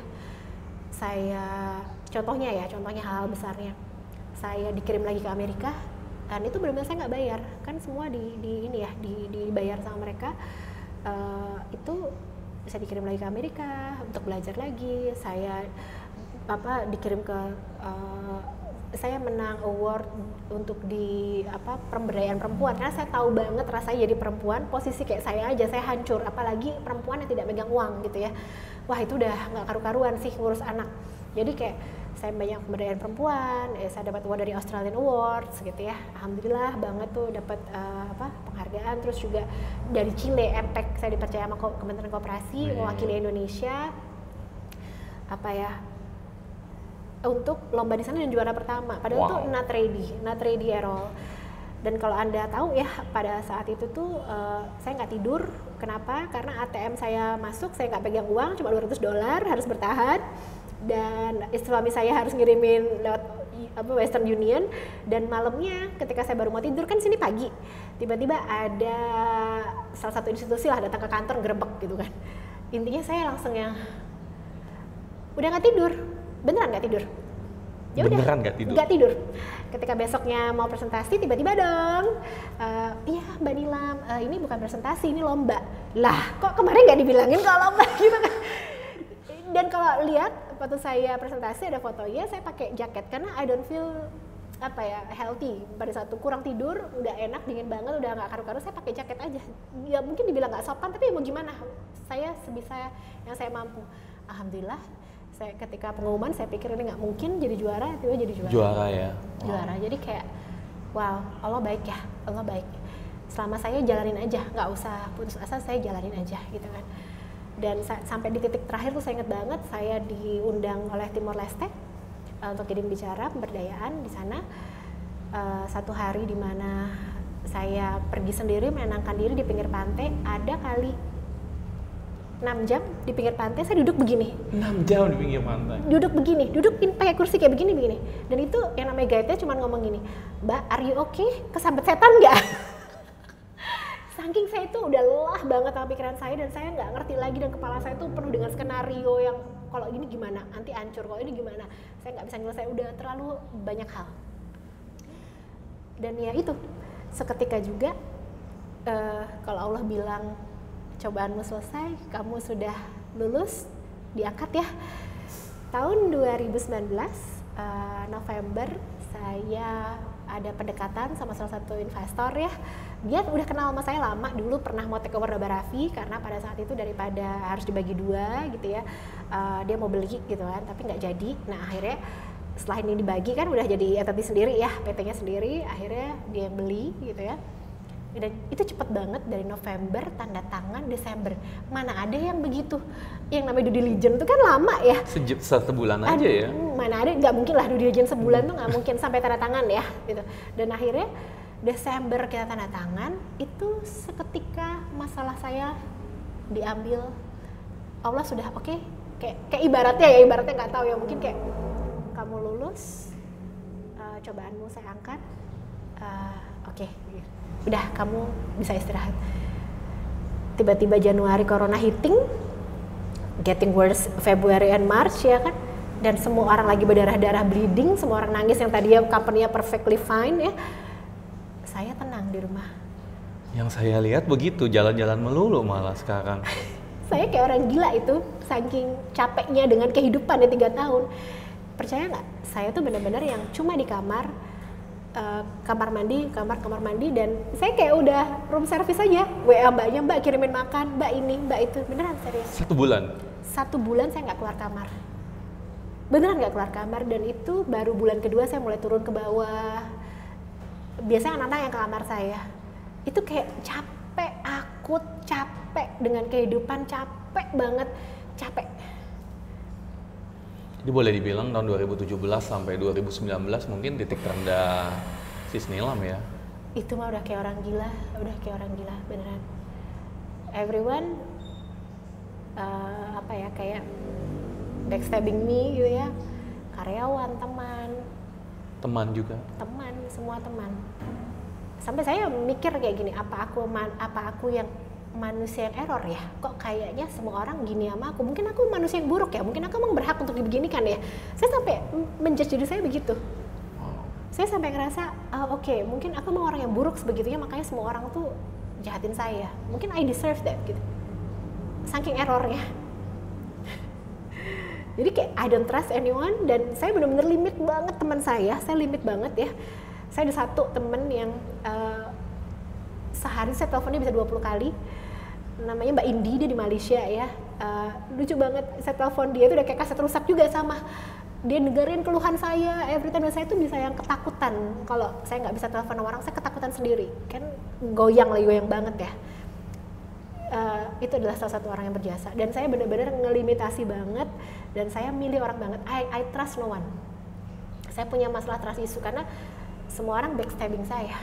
Saya contohnya hal besarnya, saya dikirim lagi ke Amerika dan itu benar-benar saya nggak bayar, kan semua dibayar sama mereka. Itu saya dikirim lagi ke Amerika untuk belajar lagi. Saya dikirim ke saya menang award untuk di pemberdayaan perempuan, karena saya tahu banget rasanya jadi perempuan, posisi kayak saya aja saya hancur, apalagi perempuan yang tidak megang uang gitu ya. Wah itu udah nggak karu-karuan sih ngurus anak. Jadi kayak saya banyak pemberdayaan perempuan, saya dapat award dari Australian Awards gitu ya. Alhamdulillah banget tuh dapat penghargaan. Terus juga dari Chile, EPEC, saya dipercaya sama Kementerian Koperasi mewakili Indonesia untuk lomba di sana dan juara pertama. Padahal itu not ready at all. Dan kalau Anda tahu ya, pada saat itu tuh saya nggak tidur. Kenapa? Karena ATM saya masuk, saya nggak pegang uang, cuma $200, harus bertahan. Dan suami saya harus ngirimin lewat Western Union. Dan malamnya ketika saya baru mau tidur, kan sini pagi, tiba-tiba ada salah satu institusi lah datang ke kantor gerebek gitu kan. Intinya saya langsung yang udah nggak tidur. Beneran nggak tidur? Ya udah, nggak tidur. Ketika besoknya mau presentasi, tiba-tiba dong, iya Mbak Nilam, ini bukan presentasi, ini lomba. Lah, kok kemarin nggak dibilangin kalau lomba gitu kan? Dan kalau lihat waktu saya presentasi ada fotonya, saya pakai jaket karena I don't feel healthy. Pada saat itu kurang tidur, nggak enak, dingin banget, udah nggak karu-karu, saya pakai jaket aja. Ya mungkin dibilang nggak sopan, tapi mau gimana? Saya sebisa yang saya mampu. Alhamdulillah. Saya ketika pengumuman saya pikir ini nggak mungkin jadi juara, tiba-tiba jadi juara. Juara ya. Juara. Jadi kayak wow, Allah baik ya, Allah baik. Selama saya jalanin aja, nggak usah putus asa, saya jalanin aja gitu kan. Dan sampai di titik terakhir tuh saya inget banget, saya diundang oleh Timor Leste untuk jadi bicara pemberdayaan di sana. Satu hari di mana saya pergi sendiri menenangkan diri di pinggir pantai, ada kali 6 jam di pinggir pantai, saya duduk begini. 6 jam di pinggir pantai? Duduk begini, pakai kursi kayak begini. Dan itu yang namanya guide-nya cuma ngomong gini, Mbak, are you okay? Kesambet setan nggak? Saking saya itu udah lelah banget sama pikiran saya, dan saya nggak ngerti lagi, dan kepala saya tuh penuh dengan skenario yang kalau ini gimana, nanti hancur, kalau ini gimana, saya nggak bisa nyelesai, udah terlalu banyak hal. Dan ya itu, seketika juga kalau Allah bilang, cobaanmu selesai, kamu sudah lulus, diangkat ya. Tahun 2019 November saya ada pendekatan sama salah satu investor ya. Dia udah kenal sama saya lama, dulu pernah mau take over Naba Raffi karena pada saat itu daripada harus dibagi 2 gitu ya, dia mau beli gitu kan, tapi nggak jadi. Nah akhirnya setelah ini dibagi kan udah jadi entity sendiri ya, PT-nya sendiri, akhirnya dia beli gitu ya. Dan itu cepet banget, dari November tanda tangan Desember. Mana ada yang begitu, yang namanya due diligence itu kan lama ya, sebulan aja ya. Mana ada, nggak mungkin lah due diligence sebulan tuh nggak mungkin sampai tanda tangan ya gitu. Dan akhirnya Desember kita tanda tangan, itu seketika masalah saya diambil. Allah sudah oke. Kayak ibaratnya nggak tahu ya, mungkin kayak kamu lulus, cobaanmu saya angkat, oke, udah kamu bisa istirahat. Tiba-tiba Januari corona hitting, getting worse February and March ya kan, dan semua orang lagi berdarah-darah bleeding, semua orang nangis yang tadinya company-nya perfectly fine ya. Saya tenang di rumah. Yang saya lihat begitu, jalan-jalan melulu malah sekarang. Saya kayak orang gila itu, saking capeknya dengan kehidupan ya 3 tahun. Percaya nggak? Saya tuh benar-benar yang cuma di kamar, kamar mandi, dan saya kayak udah room service aja. WA mbaknya, mbak kirimin makan, mbak ini, mbak itu. Beneran serius. 1 bulan? 1 bulan saya nggak keluar kamar. Beneran nggak keluar kamar, dan itu baru bulan kedua saya mulai turun ke bawah. Biasanya anak-anak yang ke kamar saya. Itu kayak capek, akut, capek dengan kehidupan, capek banget, capek. Jadi boleh dibilang tahun 2017 sampai 2019 mungkin titik terendah Sis Nilam ya? Itu mah udah kayak orang gila, beneran. Everyone, kayak backstabbing me gitu ya, karyawan, Teman juga? Teman, semua teman. Sampai saya mikir kayak gini, apa aku yang manusia yang error ya? Kok kayaknya semua orang gini sama aku? Mungkin aku manusia yang buruk ya? Mungkin aku emang berhak untuk dibeginikan ya? Saya sampai menjudge diri saya begitu. Saya sampai ngerasa, oke, mungkin aku emang orang yang buruk sebegitunya, makanya semua orang tuh jahatin saya. Mungkin I deserve that gitu. Saking errornya. Jadi kayak I don't trust anyone, dan saya benar-benar limit banget teman saya limit banget ya. Saya ada satu temen yang sehari saya teleponnya bisa 20 kali. Namanya Mbak Indi, dia di Malaysia ya. Lucu banget, saya telepon dia itu udah kayak kaset rusak juga sama. Dia dengerin keluhan saya, every time, dan saya tuh bisa yang ketakutan. Kalau saya nggak bisa telepon sama orang, saya ketakutan sendiri. Kan goyang banget ya. Itu adalah salah satu orang yang berjasa. Dan saya benar-benar ngelimitasi banget, dan saya milih orang banget. I trust no one. Saya punya masalah trust issue karena semua orang backstabbing saya.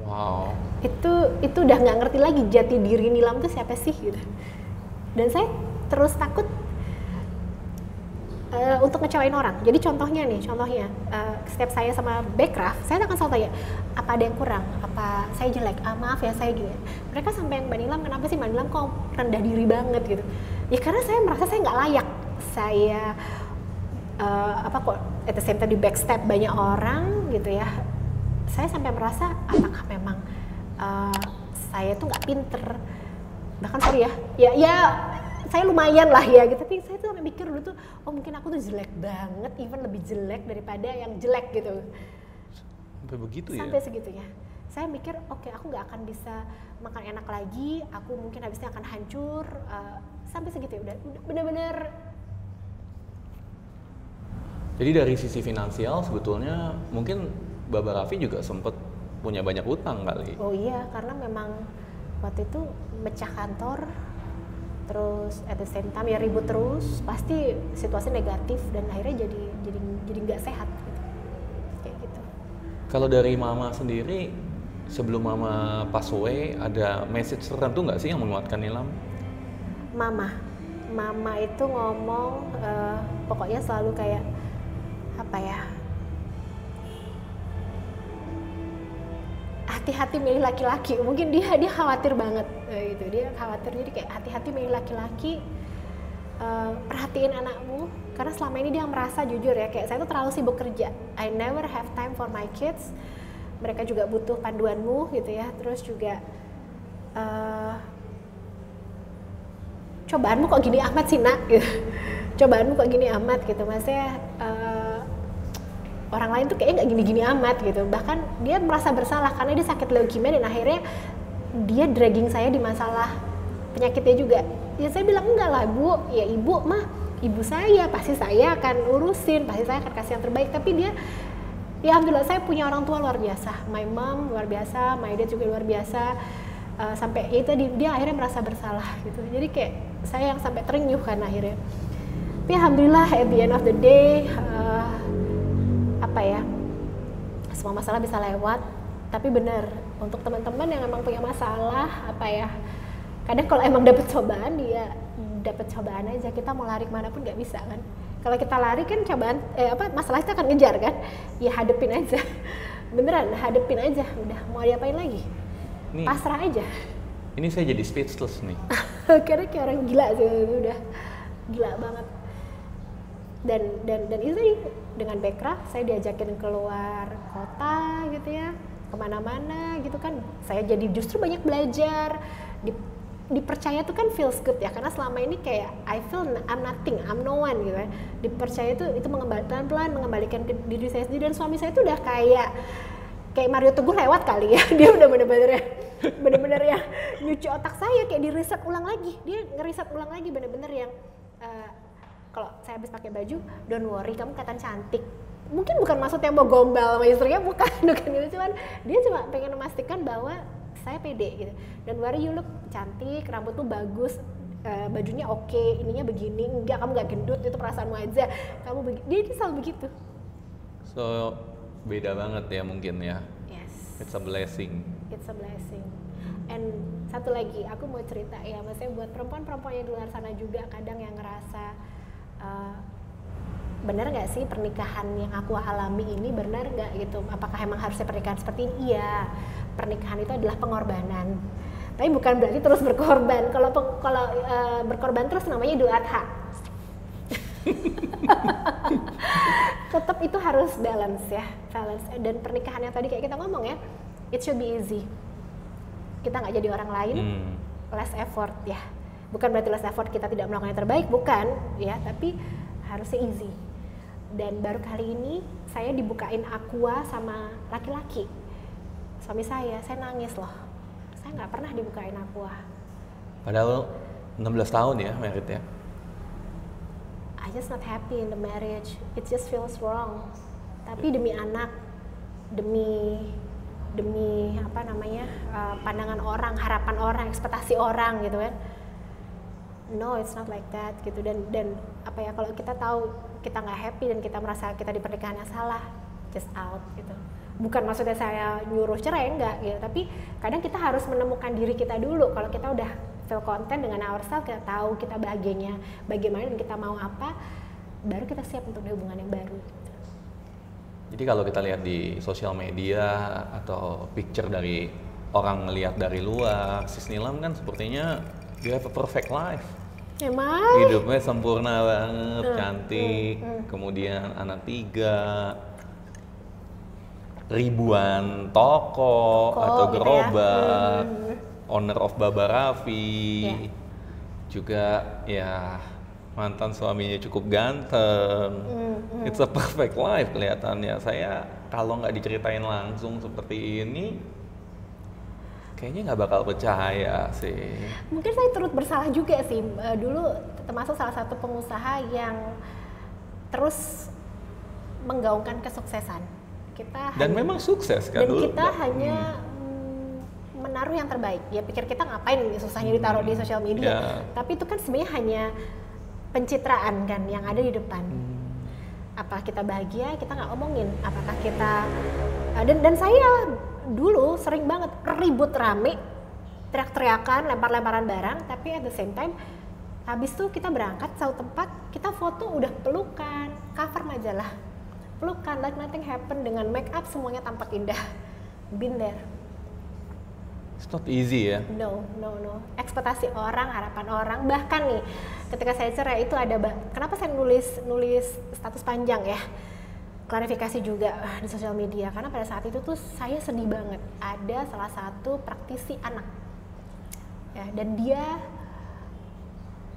Wow. Itu udah nggak ngerti lagi jati diri Nilam tuh siapa sih gitu. Dan saya terus takut untuk ngecewain orang. Jadi contohnya setiap saya sama Backcraft, saya akan selalu tanya, apa ada yang kurang? Apa saya jelek? Maaf ya saya gini. Mereka sampai yang Mbak Nilam, kenapa sih Mbak Nilam kok rendah diri banget gitu? Ya karena saya merasa saya nggak layak. Saya kok at the same time di backstab banyak orang gitu ya. Saya sampai merasa apakah memang saya tuh nggak pinter, bahkan sorry ya saya lumayan lah ya gitu, tapi saya tuh sampai mikir dulu tuh, oh mungkin aku tuh jelek banget, even lebih jelek daripada yang jelek gitu. Sampai begitu ya? Sampai segitunya. Saya mikir, oke, aku nggak akan bisa makan enak lagi, aku mungkin habisnya akan hancur, sampai segitu ya, udah bener-bener. Jadi dari sisi finansial sebetulnya mungkin Baba Raffi juga sempat punya banyak utang kali. Oh iya, karena memang waktu itu mecah kantor, terus at the same time ya ribut terus, pasti situasi negatif dan akhirnya jadi nggak sehat gitu. Kayak gitu. Kalau dari Mama sendiri, sebelum Mama pass away, ada message tertentu nggak sih yang menguatkan Nilam? Mama itu ngomong, pokoknya selalu kayak hati-hati milih laki-laki. Mungkin dia khawatir banget gitu. Dia khawatir, jadi kayak hati-hati milih laki-laki, perhatiin anakmu, karena selama ini dia merasa, jujur ya, kayak saya tuh terlalu sibuk kerja. I never have time for my kids. Mereka juga butuh panduanmu gitu ya. Terus juga cobaanmu kok gini amat sih nak gitu. Cobaanmu kok gini amat gitu, maksudnya orang lain tuh kayaknya nggak gini-gini amat gitu. Bahkan dia merasa bersalah karena dia sakit leukemia, dan akhirnya dia dragging saya di masalah penyakitnya juga. Ya saya bilang, enggak lah Bu, ya ibu mah ibu saya, pasti saya akan urusin, pasti saya akan kasih yang terbaik. Tapi dia, ya alhamdulillah saya punya orang tua luar biasa. My mom luar biasa, my dad juga luar biasa. Sampai ya itu dia akhirnya merasa bersalah gitu. Jadi kayak saya yang sampai terenyuh kan akhirnya. Tapi alhamdulillah at the end of the day, semua masalah bisa lewat. Tapi benar, untuk teman-teman yang emang punya masalah apa ya, kadang kalau emang dapet cobaan dia dapet cobaan aja, kita mau lari kemana pun nggak bisa kan. Kalau kita lari kan cobaan masalah itu akan ngejar kan, ya hadepin aja. Beneran hadepin aja, udah mau diapain lagi, pasrah aja. Ini saya jadi speechless nih. Karena kayak orang gila sih, udah gila banget. Dan itu tadi dengan Bekraf saya diajakin keluar kota gitu ya, kemana-mana gitu kan. Saya jadi justru banyak belajar, dipercaya tuh kan feels good ya, karena selama ini kayak I feel I'm nothing, I'm no one gitu kan. Dipercaya itu pelan-pelan mengembalikan ke diri saya sendiri, dan suami saya tuh udah kayak Mario Teguh lewat kali ya. Dia udah bener-bener yang nyuci otak saya, kayak di-reset ulang lagi. Dia ngeriset ulang lagi bener-bener yang kalau saya habis pakai baju, don't worry, kamu kelihatan cantik. Mungkin bukan maksudnya mau gombal sama istrinya, bukan gitu, cuman dia cuma pengen memastikan bahwa saya pede gitu. Don't worry, you look cantik, rambut tuh bagus, bajunya oke, ininya begini, enggak, kamu nggak gendut, itu perasaanmu aja, kamu dia selalu begitu. So beda banget ya mungkin ya. Yes. It's a blessing. It's a blessing. And satu lagi, aku mau cerita ya, maksudnya buat perempuan-perempuan yang di luar sana juga kadang yang ngerasa benar nggak sih pernikahan yang aku alami ini, benar nggak gitu? Apakah emang harusnya pernikahan seperti ini? Iya, pernikahan itu adalah pengorbanan. Tapi bukan berarti terus berkorban. Kalau berkorban terus namanya Idul Adha. Tetap itu harus balance ya, balance. Dan pernikahan yang tadi kayak kita ngomong ya, it should be easy. Kita nggak jadi orang lain, less effort ya. Bukan berarti less effort kita tidak melakukan yang terbaik, bukan ya, tapi harusnya easy. Dan baru kali ini saya dibukain aqua sama laki-laki, suami saya nangis loh. Saya nggak pernah dibukain aqua. Padahal 16 tahun ya married ya. I just not happy in the marriage. It just feels wrong. Tapi demi anak, demi apa namanya, pandangan orang, harapan orang, ekspektasi orang gitu kan. No, it's not like that gitu. Dan apa ya, kalau kita tahu kita nggak happy dan kita merasa kita di pernikahan yang salah, just out gitu. Bukan maksudnya saya nyuruh cerai, enggak gitu, tapi kadang kita harus menemukan diri kita dulu. Kalau kita udah feel content dengan ourselves, kita tahu kita bahagianya bagaimana dan kita mau apa, baru kita siap untuk hubungan yang baru gitu. Jadi kalau kita lihat di sosial media atau picture dari orang ngelihat dari luar, Sis Nilam kan sepertinya you have a perfect life. Emang? Hidupnya sempurna banget, cantik, kemudian anak 3, ribuan toko atau gerobak, owner of Baba Raffi, juga ya mantan suaminya cukup ganteng. It's a perfect life kelihatannya. Saya kalau nggak diceritain langsung seperti ini, kayaknya nggak bakal percaya sih. Mungkin saya turut bersalah juga sih. Dulu termasuk salah satu pengusaha yang terus menggaungkan kesuksesan. Dan memang sukses kan dan dulu. Kita hanya menaruh yang terbaik. Ya pikir kita ngapain susahnya ditaruh di sosial media. Tapi itu kan sebenarnya hanya pencitraan kan yang ada di depan. Apa kita bahagia, kita nggak omongin. Apakah kita dan saya dulu sering banget ribut rame, teriak-teriakan, lempar-lemparan barang, tapi at the same time habis tuh kita berangkat satu tempat, kita foto udah pelukan, cover majalah, pelukan, like nothing happen, dengan make up semuanya tampak indah. Been there. It's not easy ya. No. Ekspektasi orang, harapan orang, bahkan nih ketika saya cerai itu ada kenapa saya nulis status panjang ya, klarifikasi juga di sosial media, karena pada saat itu tuh saya sedih banget. Ada salah satu praktisi anak ya, dan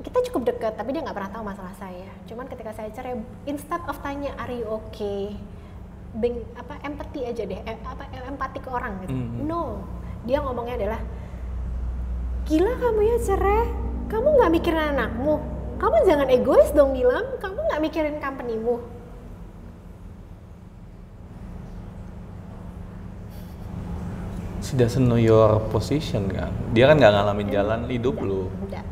kita cukup dekat, tapi dia nggak pernah tahu masalah saya. Cuman ketika saya cerai, instead of tanya are you okay, empathy aja deh, empati ke orang gitu. No, dia ngomongnya adalah, gila kamu ya cerai, kamu nggak mikirin anakmu, kamu jangan egois dong Nilam, kamu nggak mikirin company-mu. She doesn't know your position kan. Dia kan nggak ngalamin jalan hidup lu. Enggak.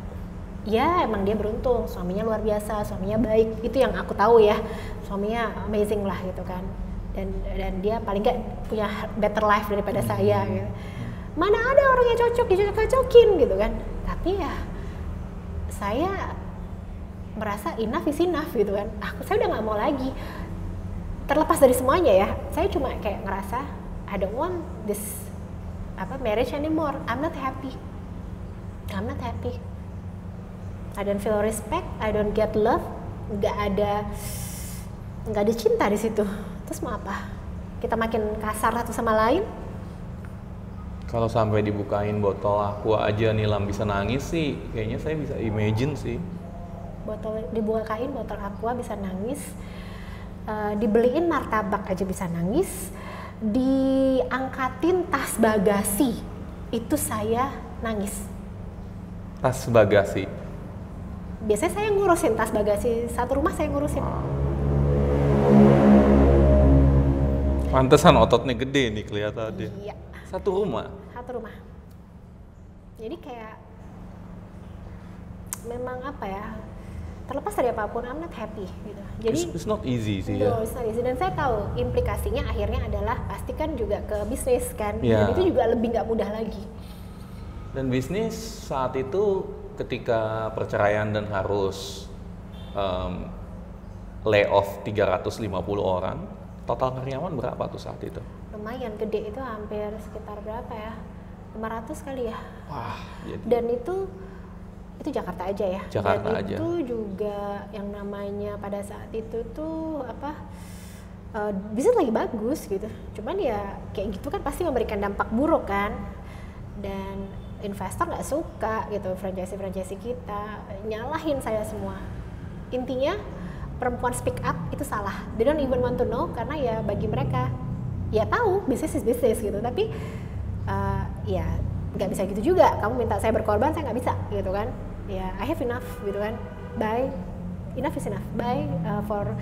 Ya emang dia beruntung, suaminya luar biasa, suaminya baik. Itu yang aku tahu ya. Suaminya amazing lah gitu kan. Dan dia paling nggak punya better life daripada saya gitu. mana ada orang yang cocok dicocok-cocokin gitu kan. Tapi ya saya merasa enough is enough gitu kan. Saya udah nggak mau lagi. Terlepas dari semuanya ya, saya cuma kayak ngerasa I don't want this marriage anymore. I'm not happy. I don't feel respect, I don't get love, nggak ada cinta di situ. Terus mau apa? Kita makin kasar satu sama lain? Kalau sampai dibukain botol aqua aja Nilam bisa nangis sih, kayaknya saya bisa imagine sih. Dibukain botol aqua bisa nangis, dibeliin martabak aja bisa nangis, diangkatin tas bagasi itu saya nangis. Tas bagasi? Biasanya saya ngurusin tas bagasi, satu rumah saya ngurusin. Pantesan ototnya gede nih kelihatannya. Iya. Satu rumah? Satu rumah. Jadi kayak memang apa ya, terlepas dari apapun I'm not happy gitu. Jadi it's not easy sih ya. It's not easy. Dan saya tahu implikasinya akhirnya adalah pasti kan juga ke bisnis kan. Yeah. Dan itu juga lebih nggak mudah lagi. Dan bisnis saat itu ketika perceraian dan harus lay off 350 orang, total karyawan berapa tuh saat itu? Lumayan gede, itu hampir sekitar berapa ya? 500 kali ya. Wah, jadi. Dan itu Jakarta aja ya. Jakarta dan aja. Itu juga yang namanya pada saat itu tuh bisnis lagi bagus gitu. Cuman ya kayak gitu kan pasti memberikan dampak buruk kan. Dan investor nggak suka gitu, franchise kita nyalahin saya semua. Intinya perempuan speak up itu salah. They don't even want to know karena ya bagi mereka ya tahu bisnis is bisnis gitu. Tapi ya nggak bisa gitu juga. Kamu minta saya berkorban, saya nggak bisa gitu kan. Ya I have enough gitu kan. Bye, enough is enough. Bye for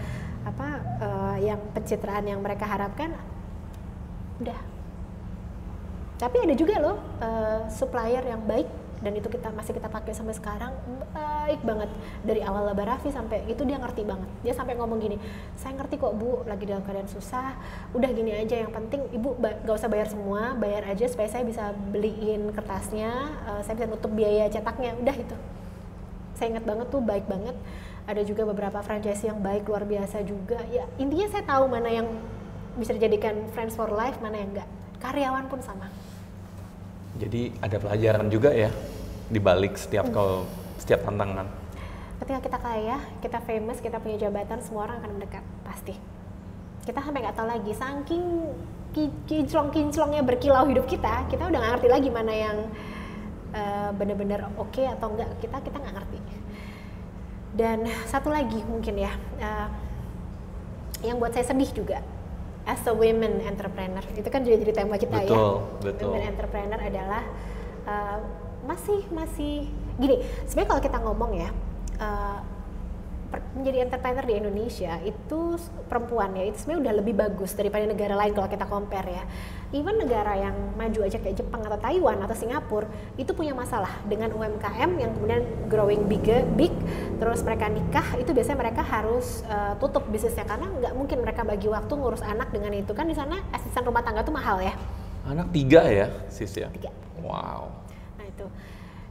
yang pencitraan yang mereka harapkan. Udah. Tapi ada juga loh supplier yang baik dan itu masih kita pakai sampai sekarang, baik banget. Dari awal Laba Raffi sampai itu dia ngerti banget. Dia sampai ngomong gini, saya ngerti kok Bu, lagi dalam keadaan susah. Udah gini aja, yang penting Ibu gak usah bayar semua, bayar aja supaya saya bisa beliin kertasnya, saya bisa nutup biaya cetaknya. Udah itu. Saya ingat banget tuh, baik banget. Ada juga beberapa franchise yang baik luar biasa juga. Ya intinya saya tahu mana yang bisa dijadikan friends for life, mana yang enggak. Karyawan pun sama. Jadi ada pelajaran juga ya di balik setiap tantangan. Ketika kita kaya, kita famous, kita punya jabatan, semua orang akan mendekat, pasti. Kita sampai nggak tahu lagi, saking kinclong-kinclongnya berkilau hidup kita udah nggak ngerti lagi mana yang benar-benar oke atau enggak. Kita nggak ngerti. Dan satu lagi mungkin ya, yang buat saya sedih juga. As a women entrepreneur, itu kan jadi tema kita. Betul. Women entrepreneur adalah masih gini. Sebenarnya kalau kita ngomong ya, menjadi entrepreneur di Indonesia itu perempuan ya, itu sebenarnya udah lebih bagus daripada negara lain kalau kita compare ya. Even negara yang maju aja kayak Jepang atau Taiwan atau Singapura itu punya masalah dengan UMKM yang kemudian growing big, terus mereka nikah itu biasanya mereka harus tutup bisnisnya karena nggak mungkin mereka bagi waktu ngurus anak dengan itu kan. Di sana asisten rumah tangga tuh mahal ya. Anak 3 ya sis ya? 3. Wow. Nah itu,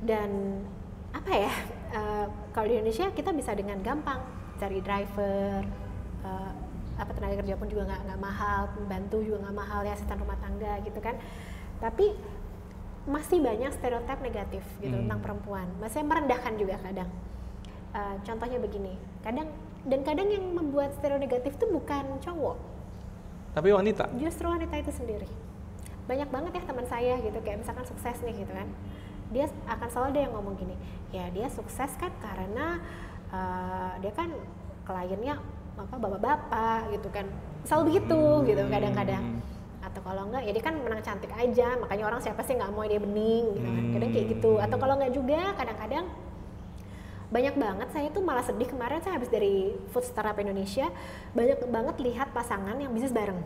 dan apa ya, kalau di Indonesia kita bisa dengan gampang cari driver, tenaga kerja pun juga nggak mahal, pembantu juga nggak mahal ya, asisten rumah tangga gitu kan. Tapi masih banyak stereotip negatif gitu tentang perempuan, masih merendahkan juga kadang. Contohnya begini, kadang yang membuat stereotip negatif itu bukan cowok, tapi wanita. Justru wanita itu sendiri. Banyak banget ya teman saya gitu, kayak misalkan sukses nih gitu kan, dia akan selalu ada yang ngomong gini, ya dia sukses kan karena dia kan kliennya bapak-bapak gitu kan, selalu begitu gitu kadang-kadang. Atau kalau enggak ya dia kan menang cantik aja, makanya orang siapa sih nggak mau dia bening gitu kan, kadang kayak gitu. Atau kalau enggak juga kadang-kadang banyak banget, saya tuh malah sedih kemarin saya habis dari Food Startup Indonesia, banyak banget lihat pasangan yang bisnis bareng.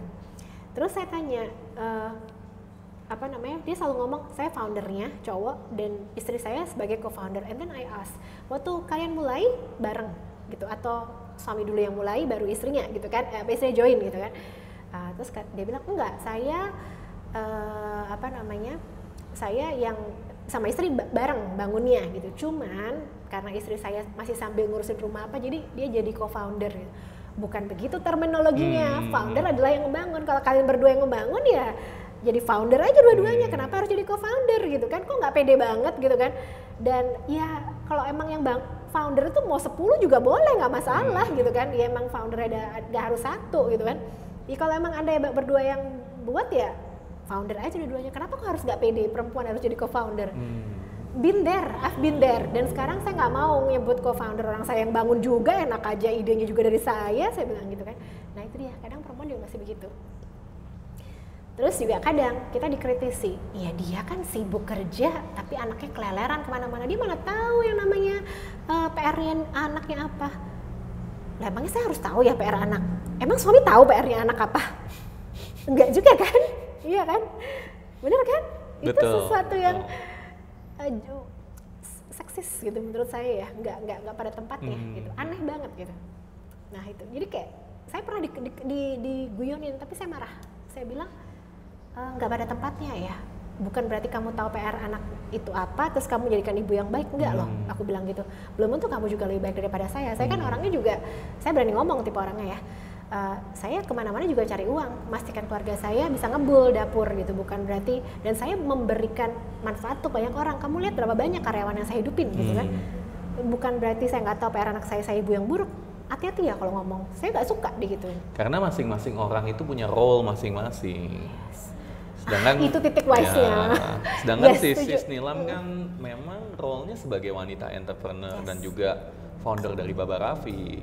Terus saya tanya, dia selalu ngomong saya foundernya cowok dan istri saya sebagai co-founder, and then I ask, waktu kalian mulai bareng gitu atau suami dulu yang mulai baru istrinya gitu kan, istrinya join gitu kan. Terus dia bilang enggak, saya saya yang sama istri bareng bangunnya gitu. Cuman karena istri saya masih sambil ngurusin rumah apa, jadi dia jadi co-founder gitu. Bukan begitu terminologinya. Founder adalah yang ngebangun. Kalau kalian berdua yang ngebangun ya jadi founder aja dua-duanya. Kenapa harus jadi co-founder gitu kan? Kok nggak pede banget gitu kan? Dan ya kalau emang yang founder itu mau 10 juga boleh, nggak masalah gitu kan. Ya emang founder nggak harus satu gitu kan. Ya kalau emang Anda berdua yang buat ya founder aja dua-duanya. Kenapa kok harus nggak pede? Perempuan harus jadi co-founder. Been there, I've been there. Dan sekarang saya nggak mau nyebut co-founder, orang saya yang bangun juga, enak aja idenya juga dari saya bilang gitu kan. Nah itu dia, kadang perempuan juga masih begitu. Terus juga kadang kita dikritisi, ya dia kan sibuk kerja tapi anaknya keleleran kemana-mana, dia mana tahu yang namanya PR-nya anaknya apa. Lah emangnya saya harus tahu ya PR anak? Emang suami tahu PR-nya anak apa? Enggak juga kan? Iya kan? Bener kan? Betul. Itu sesuatu yang seksis gitu menurut saya ya, nggak pada tempatnya gitu, aneh banget gitu. Nah itu, jadi kayak saya pernah diguyonin tapi saya marah, saya bilang nggak pada tempatnya ya. Bukan berarti kamu tahu PR anak itu apa terus kamu jadikan ibu yang baik, enggak loh, aku bilang gitu. Belum tentu kamu juga lebih baik daripada saya kan orangnya juga, saya berani ngomong tipe orangnya ya. Saya kemana-mana juga cari uang, memastikan keluarga saya bisa ngebul dapur gitu, bukan berarti, dan saya memberikan manfaat tuh banyak orang. Kamu lihat berapa banyak karyawan yang saya hidupin gitu kan. Bukan berarti saya nggak tahu PR anak saya ibu yang buruk. Hati-hati ya kalau ngomong, saya nggak suka digituin. Karena masing-masing orang itu punya role masing-masing. Sedangkan itu titik wise-nya. Sedangkan Sis Nilam kan memang role-nya sebagai wanita entrepreneur dan juga founder dari Baba Raffi.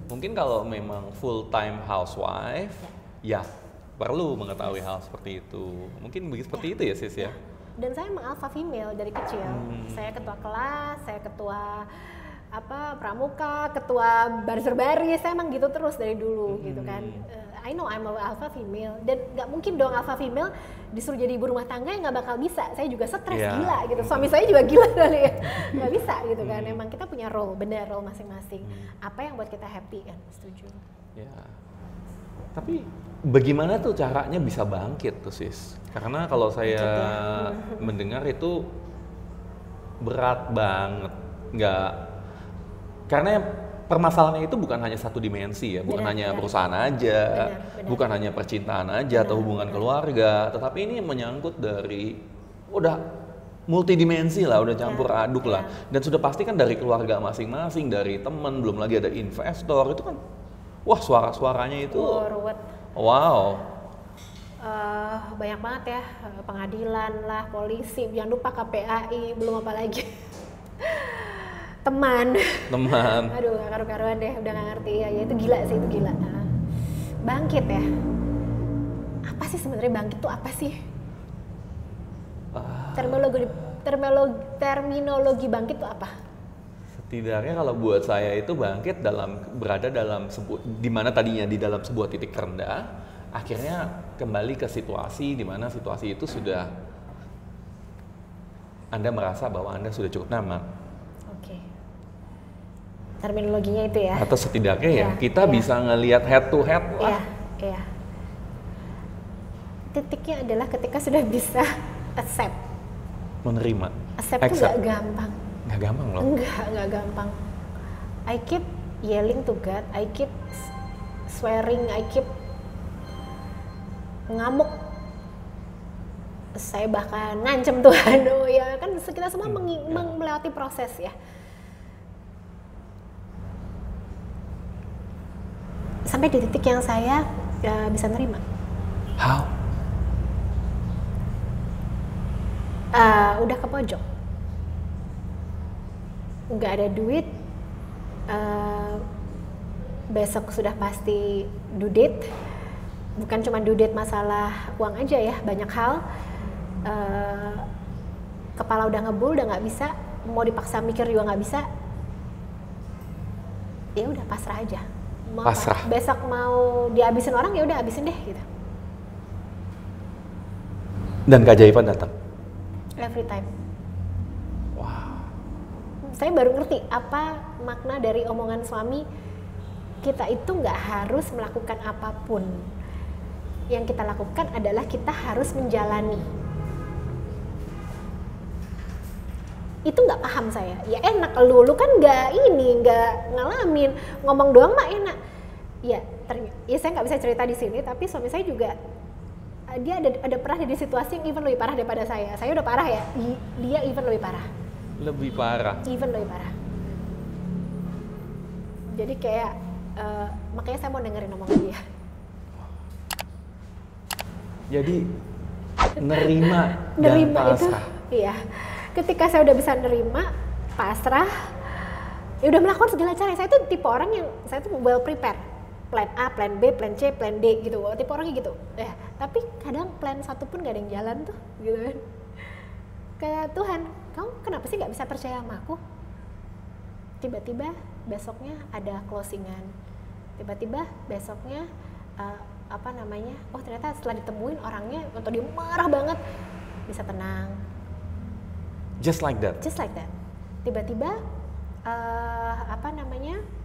Mungkin kalau memang full time housewife, ya perlu mengetahui hal seperti itu. Mungkin seperti itu ya Sis ya. Dan saya emang alpha female dari kecil. Saya ketua kelas, saya ketua pramuka, ketua baris, saya emang gitu terus dari dulu gitu kan. I know I'm a alpha female, dan nggak mungkin dong alpha female disuruh jadi ibu rumah tangga yang nggak bakal bisa. Saya juga stres gila gitu, suami saya juga gila kali ya, nggak bisa gitu kan. Emang kita punya role, benar role masing-masing. Apa yang buat kita happy kan, setuju. Ya. Tapi bagaimana tuh caranya bisa bangkit tuh Sis? Karena kalau saya mendengar itu berat banget, karena permasalahannya itu bukan hanya satu dimensi ya, bukan hanya perusahaan aja, bukan hanya percintaan aja atau hubungan keluarga, tetapi ini menyangkut dari udah multidimensi lah, udah campur aduk lah, dan sudah pasti kan dari keluarga masing-masing, dari teman, belum lagi ada investor, itu kan, wah suara-suaranya itu, wow. Banyak banget ya, pengadilan lah, polisi, jangan lupa KPAI, belum apa lagi. teman aduh gak karu-karuan deh, udah gak ngerti ya itu gila sih, itu gila. Bangkit ya, apa sih sebenarnya bangkit tuh apa sih? Terminologi bangkit tuh apa? Setidaknya kalau buat saya itu bangkit berada dalam di mana tadinya di dalam sebuah titik rendah, akhirnya kembali ke situasi di mana situasi itu sudah Anda merasa bahwa Anda sudah cukup nyaman. Terminologinya itu ya. Atau setidaknya ya kita bisa ngelihat head to head lah. Iya. Titiknya adalah ketika sudah bisa accept. Menerima. Accept itu gak gampang. Gak gampang loh. Enggak gampang. I keep yelling to God, I keep swearing, I keep ngamuk. Saya bahkan ngancem Tuhan. Oh ya kan kita semua melewati proses ya. Sampai di titik yang saya bisa nerima. How? Udah ke pojok, nggak ada duit, besok sudah pasti due date. Bukan cuma due date masalah uang aja ya, banyak hal. Kepala udah ngebul, udah nggak bisa, mau dipaksa mikir juga nggak bisa. Ya udah pasrah aja. Pasrah. Besok mau dihabisin orang, ya udah habisin deh gitu. Dan keajaiban datang. Every time. Wow. Saya baru ngerti apa makna dari omongan suami, kita itu nggak harus melakukan apapun. Yang kita lakukan adalah kita harus menjalani. itu nggak paham saya. Ya enak, lu kan nggak ngalamin, ngomong doang mah enak. Ya, ya saya nggak bisa cerita di sini, tapi suami saya juga dia ada pernah di situasi yang even lebih parah daripada saya. Saya udah parah ya, dia even lebih parah. Lebih parah. Even lebih parah. Jadi kayak makanya saya mau dengerin omongan dia. Jadi nerima dan pasrah. Itu, iya. Ketika saya udah bisa nerima, pasrah, ya udah melakukan segala cara. Saya tuh tipe orang yang saya tuh well prepare. Plan A, plan B, plan C, plan D gitu. Tipe orangnya gitu. Ya, tapi kadang plan satu pun gak ada yang jalan tuh, gitu kan. Kayak Tuhan, kamu kenapa sih gak bisa percaya sama aku? Tiba-tiba besoknya ada closingan. Tiba-tiba besoknya oh ternyata setelah ditemuin orangnya untuk dia marah banget bisa tenang. Just like that. Just like that. Tiba-tiba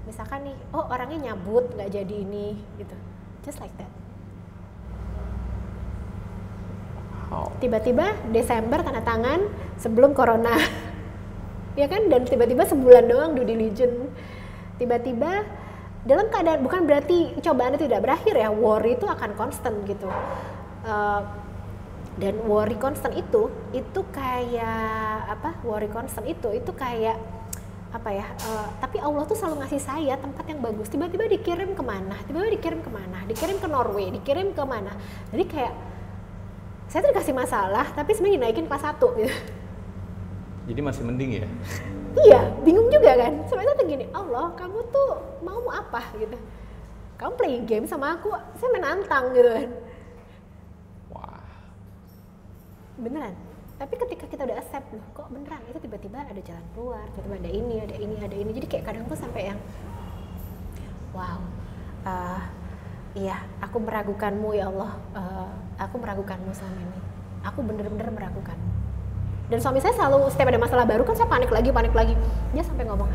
misalkan nih, oh orangnya nyabut nggak jadi ini gitu. Just like that. Wow. Tiba-tiba Desember tanda tangan sebelum corona. Ya kan, dan tiba-tiba sebulan doang due diligence. Tiba-tiba dalam keadaan, bukan berarti cobaan itu tidak berakhir ya, worry itu akan constant gitu. Dan worry constant itu kayak tapi Allah tuh selalu ngasih saya tempat yang bagus. Tiba-tiba dikirim kemana, dikirim ke Norway, dikirim kemana. Jadi kayak saya tuh dikasih masalah tapi sebenarnya naikin kelas 1 gitu. Jadi masih mending ya? Iya, bingung juga kan. Sebenarnya tuh gini, Allah, kamu tuh mau apa gitu? Kamu playing game sama aku, saya menantang gitu kan. Wah. Beneran. Tapi ketika kita udah accept, loh kok beneran, itu tiba-tiba ada jalan keluar, tiba-tiba ada ini. Jadi kayak kadang tuh sampai yang, wow, iya, aku meragukanmu ya Allah, aku meragukanmu selama ini. Aku bener-bener meragukanmu. Dan suami saya selalu setiap ada masalah baru kan saya panik lagi. Dia sampai ngomong,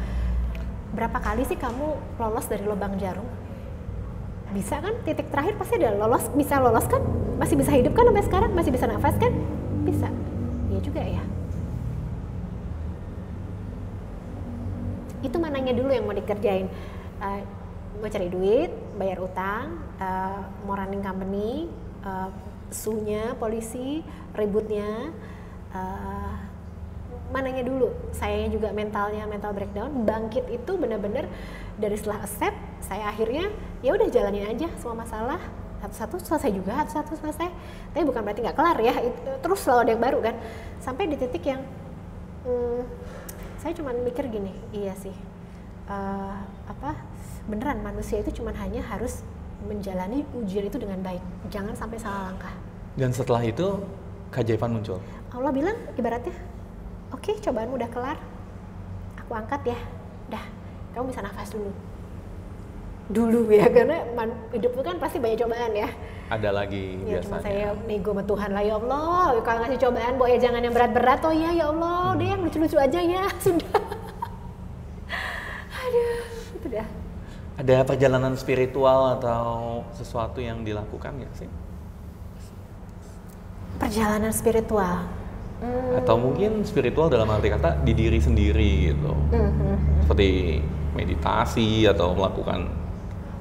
berapa kali sih kamu lolos dari lubang jarum? Bisa kan? Titik terakhir pasti ada bisa lolos kan? Masih bisa hidup kan sampai sekarang? Masih bisa nafas kan? Bisa. Iya juga ya. Itu mananya dulu yang mau dikerjain. Mau cari duit, bayar utang, mau running company, sunya, polisi, ributnya. Mananya dulu, sayanya juga mental breakdown. Bangkit itu benar-benar dari setelah accept, saya akhirnya ya udah jalanin aja semua masalah, satu-satu selesai. Tapi bukan berarti nggak kelar ya, terus selalu ada yang baru kan. Sampai di titik yang saya cuma mikir gini, iya sih, beneran manusia itu cuma hanya harus menjalani ujian itu dengan baik, jangan sampai salah langkah. Dan setelah itu keajaiban muncul. Allah bilang ibaratnya, oke, cobaanmu udah kelar, aku angkat ya, dah, kamu bisa nafas dulu ya, karena hidup itu kan pasti banyak cobaan ya. Ada lagi ya, biasanya. Cuma saya nego sama Tuhan lah, ya Allah, kalau ngasih cobaan, ya jangan yang berat-berat, oh iya ya Allah, deh yang lucu-lucu aja ya, sudah. Aduh, itu dah. Ada perjalanan spiritual atau sesuatu yang dilakukan nggak sih? Perjalanan spiritual. Atau mungkin spiritual dalam arti kata di diri sendiri gitu. Seperti meditasi atau melakukan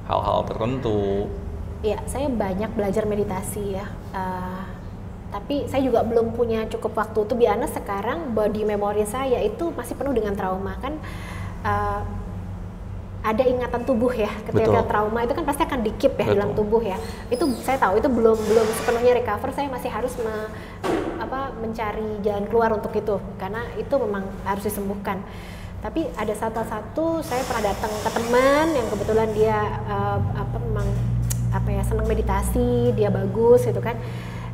hal-hal tertentu. Iya, saya banyak belajar meditasi ya. Tapi saya juga belum punya cukup waktu. To be honest, sekarang body memory saya itu masih penuh dengan trauma kan. Ada ingatan tubuh ya, ketika trauma itu kan pasti akan di-keep ya dalam tubuh ya. Itu saya tahu itu belum sepenuhnya recover, saya masih harus mencari jalan keluar untuk itu karena itu memang harus disembuhkan. Tapi ada satu saya pernah datang ke teman yang kebetulan dia senang meditasi, dia bagus gitu kan.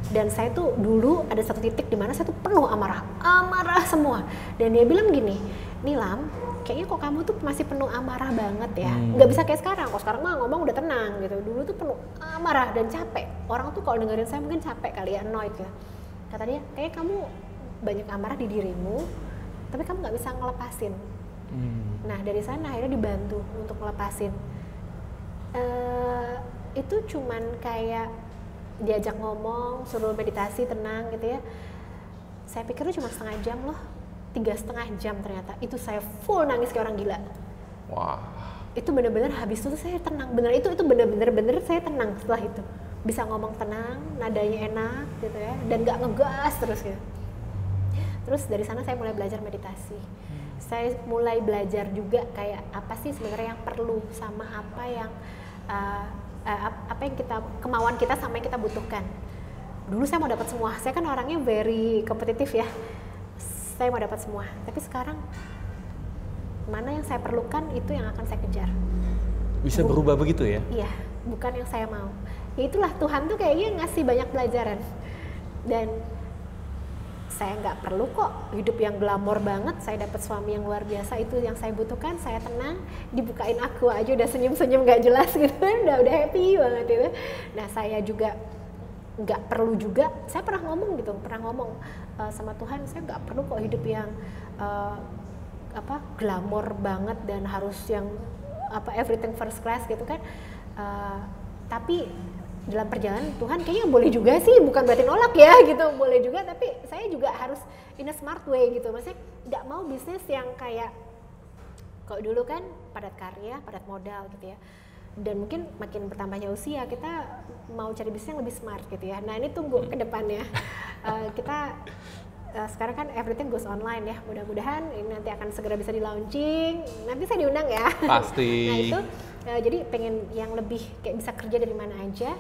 Dan saya tuh dulu ada satu titik di mana saya tuh penuh amarah semua. Dan dia bilang gini, Nilam, kayaknya kok kamu tuh masih penuh amarah banget ya. Nggak bisa kayak sekarang. Kok sekarang mah ngomong udah tenang gitu. Dulu tuh penuh amarah dan capek. Orang tuh kalau dengerin saya mungkin capek kali ya, annoyed ya. Kata dia, kayak kamu banyak amarah di dirimu, tapi kamu nggak bisa ngelepasin. Nah dari sana akhirnya dibantu untuk ngelepasin. Itu cuman kayak diajak ngomong, suruh meditasi tenang gitu ya. Saya pikir itu cuma setengah jam loh. 3,5 jam ternyata. Itu saya full nangis kayak orang gila. Wah. Itu bener-bener habis itu saya tenang. Bener itu bener-bener saya tenang setelah itu. Bisa ngomong tenang, nadanya enak gitu ya, dan nggak ngegas terus gitu. Terus dari sana saya mulai belajar meditasi. Saya mulai belajar juga kayak apa sih sebenarnya yang perlu sama apa yang kemauan kita sama yang kita butuhkan. Dulu saya mau dapat semua. Saya kan orangnya very kompetitif ya. Saya mau dapat semua. Tapi sekarang mana yang saya perlukan itu yang akan saya kejar. Bisa berubah begitu ya? Iya, bukan yang saya mau. Ya itulah Tuhan tuh kayaknya ngasih banyak pelajaran. Dan saya nggak perlu kok hidup yang glamor banget, saya dapat suami yang luar biasa, itu yang saya butuhkan, saya tenang, dibukain aku aja udah senyum-senyum nggak jelas gitu kan, udah happy banget itu. Nah saya juga nggak perlu juga, saya pernah ngomong sama Tuhan, saya nggak perlu kok hidup yang glamor banget dan harus yang everything first class gitu kan, tapi dalam perjalanan Tuhan kayaknya boleh juga sih, bukan berarti nolak ya gitu, boleh juga, tapi saya juga harus in a smart way gitu, maksudnya nggak mau bisnis yang kayak kalau dulu kan padat karya, padat modal gitu ya, dan mungkin makin bertambahnya usia kita mau cari bisnis yang lebih smart gitu ya. Nah ini tunggu ke depannya. Kita sekarang kan everything goes online ya, mudah-mudahan ini nanti akan segera bisa di launching, nanti saya diundang ya. Pasti. Nah itu jadi pengen yang lebih kayak bisa kerja dari mana aja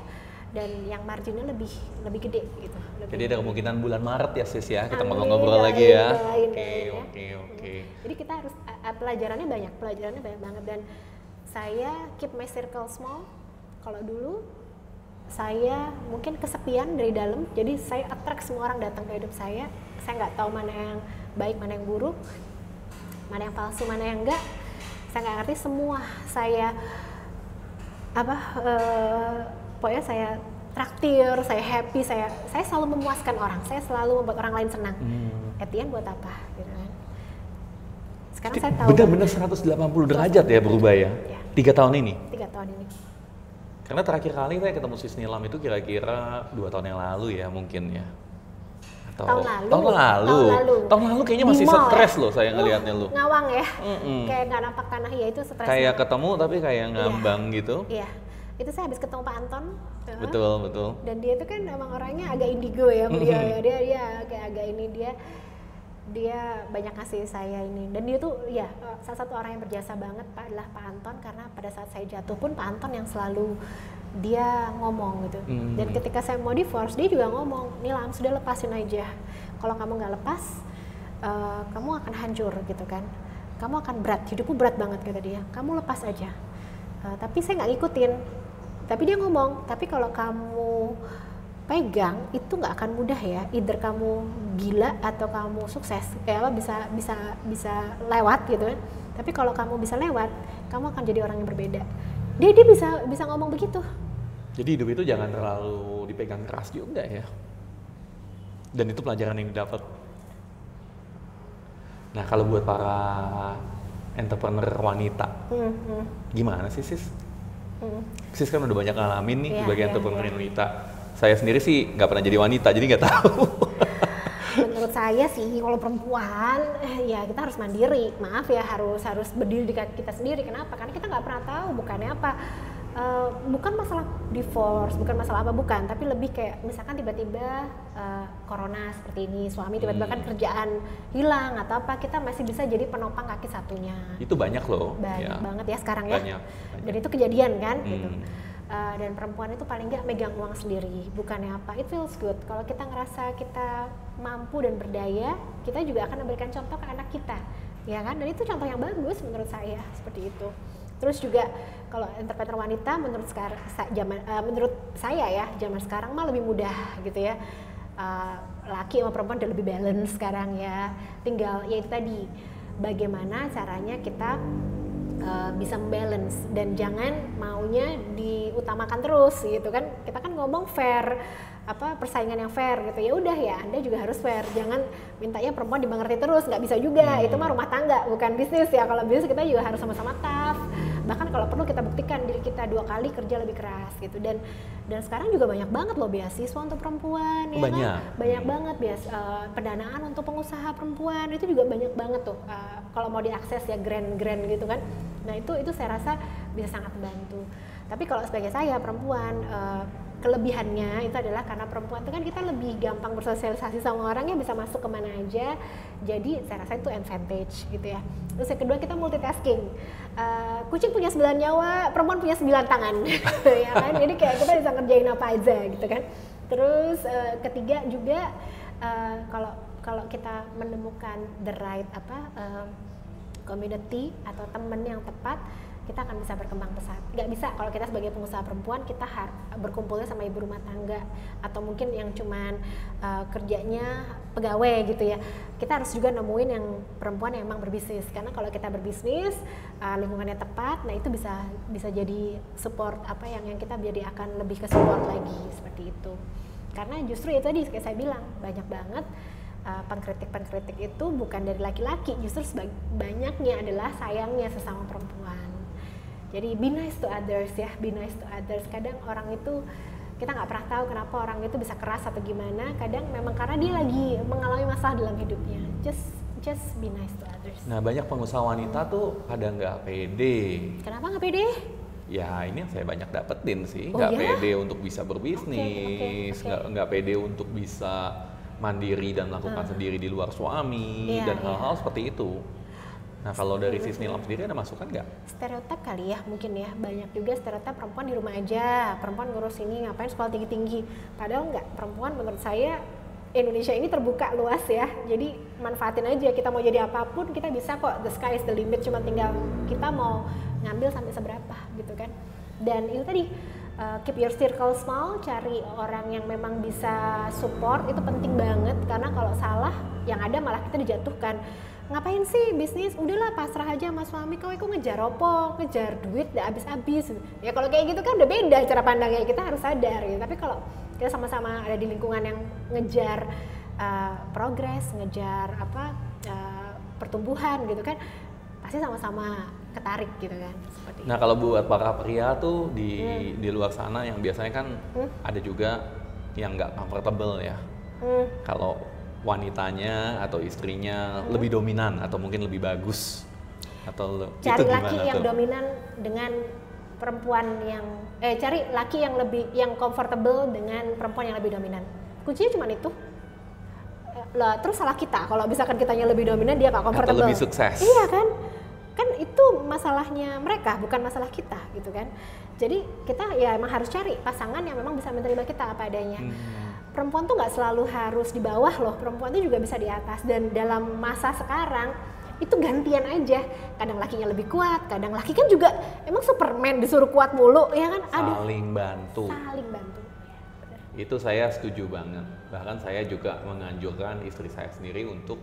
dan yang marginnya lebih gede gitu. Jadi ada kemungkinan bulan Maret ya Sis ya, kita ngobrol lagi ya. Oke. Jadi kita harus pelajarannya banyak banget, dan saya keep my circle small. Kalau dulu saya mungkin kesepian dari dalam, jadi saya attract semua orang datang ke hidup saya nggak tahu mana yang baik, mana yang buruk, mana yang palsu, mana yang enggak, saya nggak ngerti semua. Saya pokoknya saya traktir, saya happy, saya selalu memuaskan orang, saya selalu membuat orang lain senang. Etian buat apa gitu kan. Sekarang saya tahu benar-benar 180 derajat ya berubah ya. 3 tahun ini. 3 tahun ini. Karena terakhir kali saya ketemu Sis Nilam itu kira-kira 2 tahun yang lalu ya mungkin ya. Atau tahun lalu kayaknya masih stres loh saya ngelihatnya lo. Ngawang ya. Kayak nggak nampak tanah ya, itu stres. Kayak ketemu tapi kayak ngambang gitu. Iya. Itu saya habis ketemu Pak Anton. Betul. Dan dia itu kan emang orangnya agak indigo ya, beliau ya. Dia kayak agak ini, dia banyak kasih saya ini, dan dia tuh ya salah satu orang yang berjasa banget adalah Pak Anton, karena pada saat saya jatuh pun Pak Anton yang selalu dia ngomong gitu. Dan ketika saya mau divorce dia juga ngomong, Nilam sudah lepasin aja, kalau kamu nggak lepas kamu akan hancur gitu kan, kamu akan berat, hidupmu berat banget kata dia, kamu lepas aja. Tapi saya nggak ngikutin, tapi dia ngomong, tapi kalau kamu pegang itu nggak akan mudah ya, either kamu gila atau kamu sukses, kayak apa bisa lewat gitu kan. Tapi kalau kamu bisa lewat, kamu akan jadi orang yang berbeda. Dia bisa ngomong begitu. Jadi hidup itu jangan terlalu dipegang keras juga ya. Dan itu pelajaran yang didapat. Nah kalau buat para entrepreneur wanita, gimana sih Sis? Sis kan udah banyak ngalamin nih sebagai entrepreneur wanita. Saya sendiri sih nggak pernah jadi wanita, jadi nggak tahu. Menurut saya sih, kalau perempuan, ya kita harus mandiri. Maaf ya, harus berdiri di kaki kita sendiri. Kenapa? Karena kita nggak pernah tahu, bukannya apa. Bukan masalah divorce, bukan masalah apa, bukan. Tapi lebih kayak, misalkan tiba-tiba corona seperti ini, suami tiba-tiba kan kerjaan hilang atau apa, kita masih bisa jadi penopang kaki satunya. Itu banyak loh. Banyak banget ya sekarang ya. Banyak. Dan itu kejadian kan, gitu. Dan perempuan itu paling nggak megang uang sendiri, bukannya apa, it feels good. Kalau kita ngerasa kita mampu dan berdaya, kita juga akan memberikan contoh ke anak kita, ya kan? Dan itu contoh yang bagus menurut saya, seperti itu. Terus juga kalau entrepreneur wanita menurut saya ya, zaman sekarang mah lebih mudah gitu ya. Laki sama perempuan udah lebih balance sekarang ya. Tinggal ya itu tadi, bagaimana caranya kita bisa membalance dan jangan maunya diutamakan terus gitu kan. Kita kan ngomong fair, persaingan yang fair gitu. Ya udah ya, Anda juga harus fair. Jangan mintanya perempuan dimengerti terus, nggak bisa juga. Itu mah rumah tangga, bukan bisnis ya. Kalau bisnis kita juga harus sama-sama tough, bahkan kalau perlu kita buktikan diri kita 2 kali kerja lebih keras gitu. Dan sekarang juga banyak banget loh beasiswa untuk perempuan, ya banyak. kan? Banyak banget pendanaan untuk pengusaha perempuan itu juga banyak banget tuh. Kalau mau diakses ya grant gitu kan. Nah itu saya rasa bisa sangat membantu. Tapi kalau sebagai saya perempuan, kelebihannya itu adalah karena perempuan itu kan kita lebih gampang bersosialisasi sama orang, ya bisa masuk kemana aja. Jadi saya rasa itu advantage gitu ya. Terus yang kedua kita multitasking. Kucing punya 9 nyawa, perempuan punya 9 tangan, ya kan? Jadi kayak kita bisa ngerjain apa aja gitu kan. Terus ketiga juga kalau kita menemukan the right community atau teman yang tepat, kita akan bisa berkembang pesat. Nggak bisa kalau kita sebagai pengusaha perempuan kita berkumpulnya sama ibu rumah tangga atau mungkin yang cuman kerjanya pegawai gitu ya. Kita harus juga nemuin yang perempuan yang emang berbisnis, karena kalau kita berbisnis lingkungannya tepat, nah itu bisa jadi support yang kita jadi akan lebih ke support lagi seperti itu. Karena justru itu tadi kayak saya bilang banyak banget pengkritik itu bukan dari laki-laki, justru banyaknya adalah sayangnya sesama perempuan. Jadi be nice to others ya, be nice to others. Kadang orang itu kita nggak pernah tahu kenapa orang itu bisa keras atau gimana. Kadang memang karena dia lagi mengalami masalah dalam hidupnya. Just be nice to others. Nah banyak pengusaha wanita tuh pada nggak pede. Kenapa nggak pede? Ya ini yang saya banyak dapetin sih, nggak pede untuk bisa berbisnis, nggak pede untuk bisa mandiri dan melakukan sendiri di luar suami dan hal-hal seperti itu. Nah kalau dari Sisnilam sendiri ada masukan nggak? Stereotip kali ya mungkin ya, banyak juga stereotip perempuan di rumah aja, perempuan ngurus ini ngapain sekolah tinggi-tinggi. Padahal nggak, perempuan menurut saya Indonesia ini terbuka luas ya, jadi manfaatin aja, kita mau jadi apapun kita bisa kok, the sky is the limit, cuma tinggal kita mau ngambil sampai seberapa gitu kan. Dan itu tadi keep your circle small, cari orang yang memang bisa support, itu penting banget, karena kalau salah yang ada malah kita dijatuhkan. Ngapain sih bisnis, udahlah pasrah aja sama suami, kau itu ngejar opo, ngejar duit udah habis-habis. Ya kalau kayak gitu kan udah beda cara pandangnya, kita harus sadar gitu. Tapi kalau kita sama-sama ada di lingkungan yang ngejar progres, ngejar pertumbuhan gitu kan, pasti sama-sama ketarik gitu kan. Seperti nah kalau buat para pria tuh di luar sana yang biasanya kan ada juga yang nggak comfortable ya. Kalau wanitanya atau istrinya lebih dominan atau mungkin lebih bagus, atau cari itu laki yang tuh? dominan dengan perempuan yang cari laki yang comfortable dengan perempuan yang lebih dominan. Kuncinya cuma itu. Lah terus salah kita kalau misalkan kitanya lebih dominan dia nggak comfortable. Atau lebih sukses. Iya kan itu masalahnya mereka, bukan masalah kita gitu kan. Jadi kita ya emang harus cari pasangan yang memang bisa menerima kita apa adanya. Perempuan tuh nggak selalu harus di bawah loh, perempuan tuh juga bisa di atas. Dan dalam masa sekarang itu gantian aja, kadang lakinya lebih kuat, kadang laki kan juga emang Superman disuruh kuat mulu ya kan. Saling bantu ya, itu saya setuju banget. Bahkan saya juga menganjurkan istri saya sendiri untuk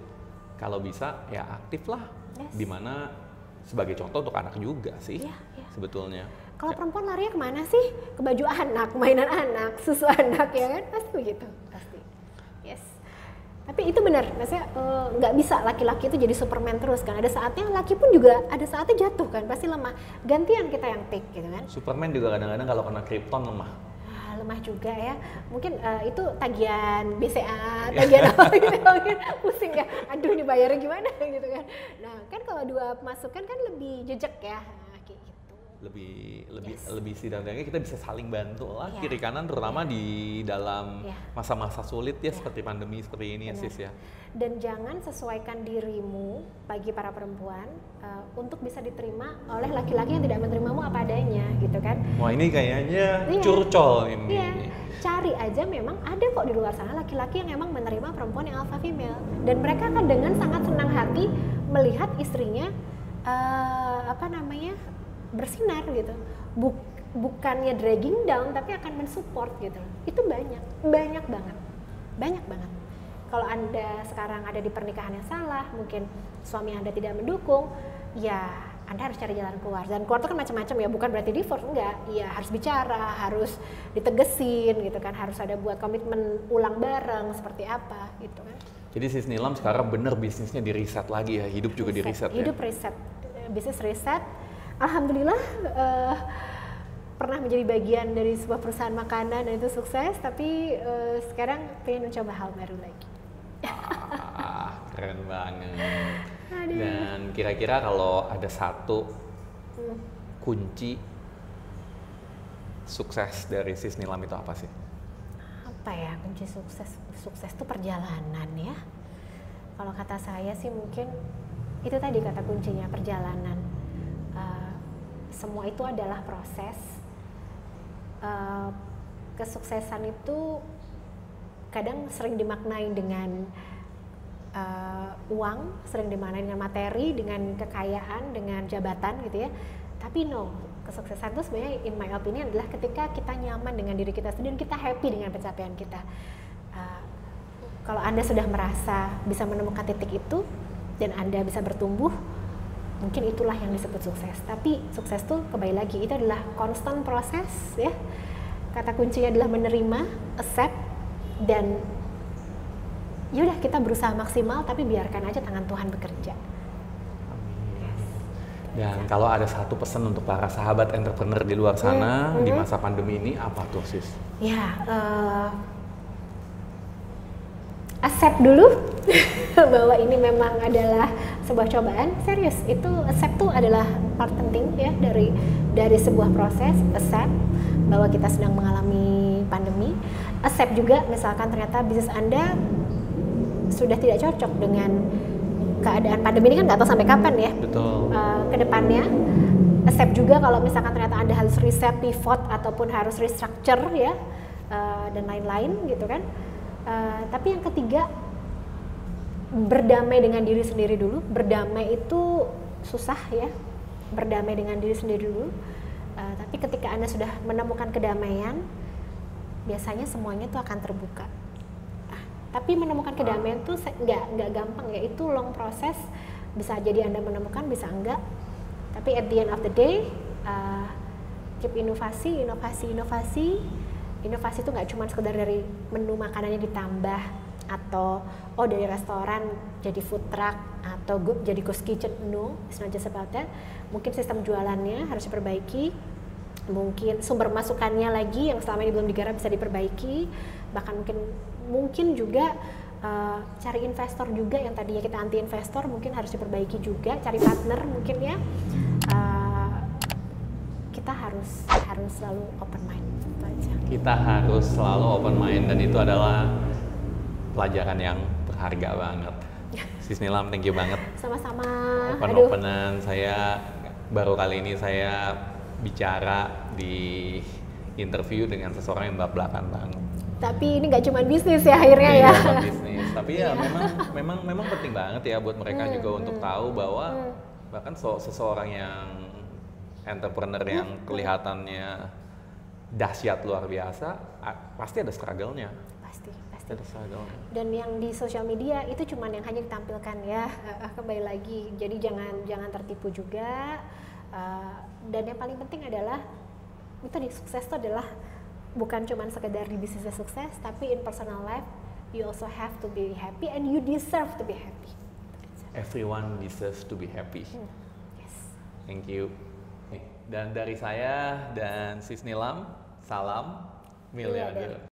kalau bisa ya aktif lah. Dimana sebagai contoh untuk anak juga sih sebetulnya. Kalau perempuan larinya kemana sih? Ke baju anak, mainan anak, susu anak ya kan? Pasti begitu, pasti. Yes. Tapi itu benar, maksudnya nggak bisa laki-laki itu jadi Superman terus kan. Ada saatnya laki pun juga ada saatnya jatuh kan, pasti lemah. Gantian kita yang pick gitu kan. Superman juga kadang-kadang kalau kena Krypton lemah. Lemah juga ya. Mungkin itu tagihan BCA, tagihan apa gitu. Mungkin pusing ya. Aduh ini bayarnya gimana gitu kan. Nah kan kalau dua pemasukan kan lebih jejak ya. Lebih setidaknya kita bisa saling bantu lah kiri kanan, terutama di dalam masa-masa sulit ya seperti pandemi seperti ini ya Sis ya. Dan jangan sesuaikan dirimu bagi para perempuan untuk bisa diterima oleh laki-laki yang tidak menerimamu apa adanya gitu kan. Wah ini kayaknya curcol ini. Iya. Cari aja, memang ada kok di luar sana laki-laki yang emang menerima perempuan yang alpha female, dan mereka akan dengan sangat senang hati melihat istrinya bersinar gitu, bukannya dragging down tapi akan mensupport gitu. Itu banyak banget. Kalau Anda sekarang ada di pernikahan yang salah, mungkin suami Anda tidak mendukung, ya Anda harus cari jalan keluar. Dan keluar itu kan macam-macam ya, bukan berarti divorce, enggak. Ya harus bicara, harus ditegesin gitu kan, harus ada buat komitmen ulang bareng seperti apa gitu kan. Jadi Sisnilam sekarang bener bisnisnya di riset lagi ya, hidup juga di riset ya. Hidup riset, bisnis riset. Alhamdulillah pernah menjadi bagian dari sebuah perusahaan makanan dan itu sukses, tapi sekarang pengen mencoba hal baru lagi. Keren banget. Aduh. Dan kira-kira kalau ada satu kunci sukses dari Sisnilam itu apa sih? Apa ya kunci sukses? Sukses itu perjalanan ya. Kalau kata saya sih mungkin itu tadi kata kuncinya, perjalanan. Semua itu adalah proses. Kesuksesan itu kadang sering dimaknai dengan uang, sering dimaknai dengan materi, dengan kekayaan, dengan jabatan gitu ya. Tapi no, kesuksesan itu sebenarnya in my opinion adalah ketika kita nyaman dengan diri kita sendiri, kita happy dengan pencapaian kita. Kalau Anda sudah merasa bisa menemukan titik itu dan Anda bisa bertumbuh, mungkin itulah yang disebut sukses. Tapi sukses tuh kembali lagi itu adalah constant proses ya. Kata kuncinya adalah menerima, accept, dan yaudah kita berusaha maksimal tapi biarkan aja tangan Tuhan bekerja. Dan kalau ada satu pesan untuk para sahabat entrepreneur di luar sana di masa pandemi ini apa tuh Sis? Ya, accept dulu bahwa ini memang adalah sebuah cobaan. Serius, itu accept tuh adalah part penting ya dari sebuah proses. Accept bahwa kita sedang mengalami pandemi. Accept juga misalkan ternyata bisnis Anda sudah tidak cocok dengan keadaan pandemi ini, kan nggak tahu sampai kapan ya. Betul. Kedepannya. Accept juga kalau misalkan ternyata Anda harus reset, pivot ataupun harus restructure ya dan lain-lain gitu kan. Tapi yang ketiga, berdamai dengan diri sendiri dulu. Berdamai itu susah ya, berdamai dengan diri sendiri dulu. Tapi ketika Anda sudah menemukan kedamaian, biasanya semuanya itu akan terbuka. Tapi menemukan kedamaian itu nggak gampang ya, itu long proses. Bisa jadi Anda menemukan, bisa enggak. Tapi at the end of the day, keep inovasi. Inovasi itu nggak cuma sekedar dari menu makanannya ditambah, atau dari restoran jadi food truck, atau jadi ghost kitchen. No, it's not just about that. Mungkin sistem jualannya harus diperbaiki, mungkin sumber masukannya lagi yang selama ini belum digarap bisa diperbaiki, bahkan mungkin juga cari investor juga yang tadinya kita anti investor mungkin harus diperbaiki juga, cari partner mungkin ya. Kita harus selalu open mind. Itu aja. Kita harus selalu open mind dan itu adalah pelajaran yang berharga banget. Sisnilam, thank you banget. Sama-sama. Openan saya baru kali ini saya bicara di interview dengan seseorang yang belak-belakan banget. Tapi ini nggak cuma bisnis ya akhirnya ya. Cuma bisnis. Tapi ya memang penting banget ya buat mereka juga untuk tahu bahwa bahkan seseorang yang entrepreneur yang kelihatannya dahsyat luar biasa, pasti ada struggle-nya. Pasti ada struggle-nya. Dan yang di sosial media itu cuma yang hanya ditampilkan ya, kembali lagi. Jadi jangan tertipu juga. Dan yang paling penting adalah itu di sukses itu adalah bukan cuma sekedar di bisnisnya sukses, tapi in personal life you also have to be happy and you deserve to be happy. Everyone deserves to be happy. Yes. Thank you. Dan dari saya dan Sisnilam, salam miliarder.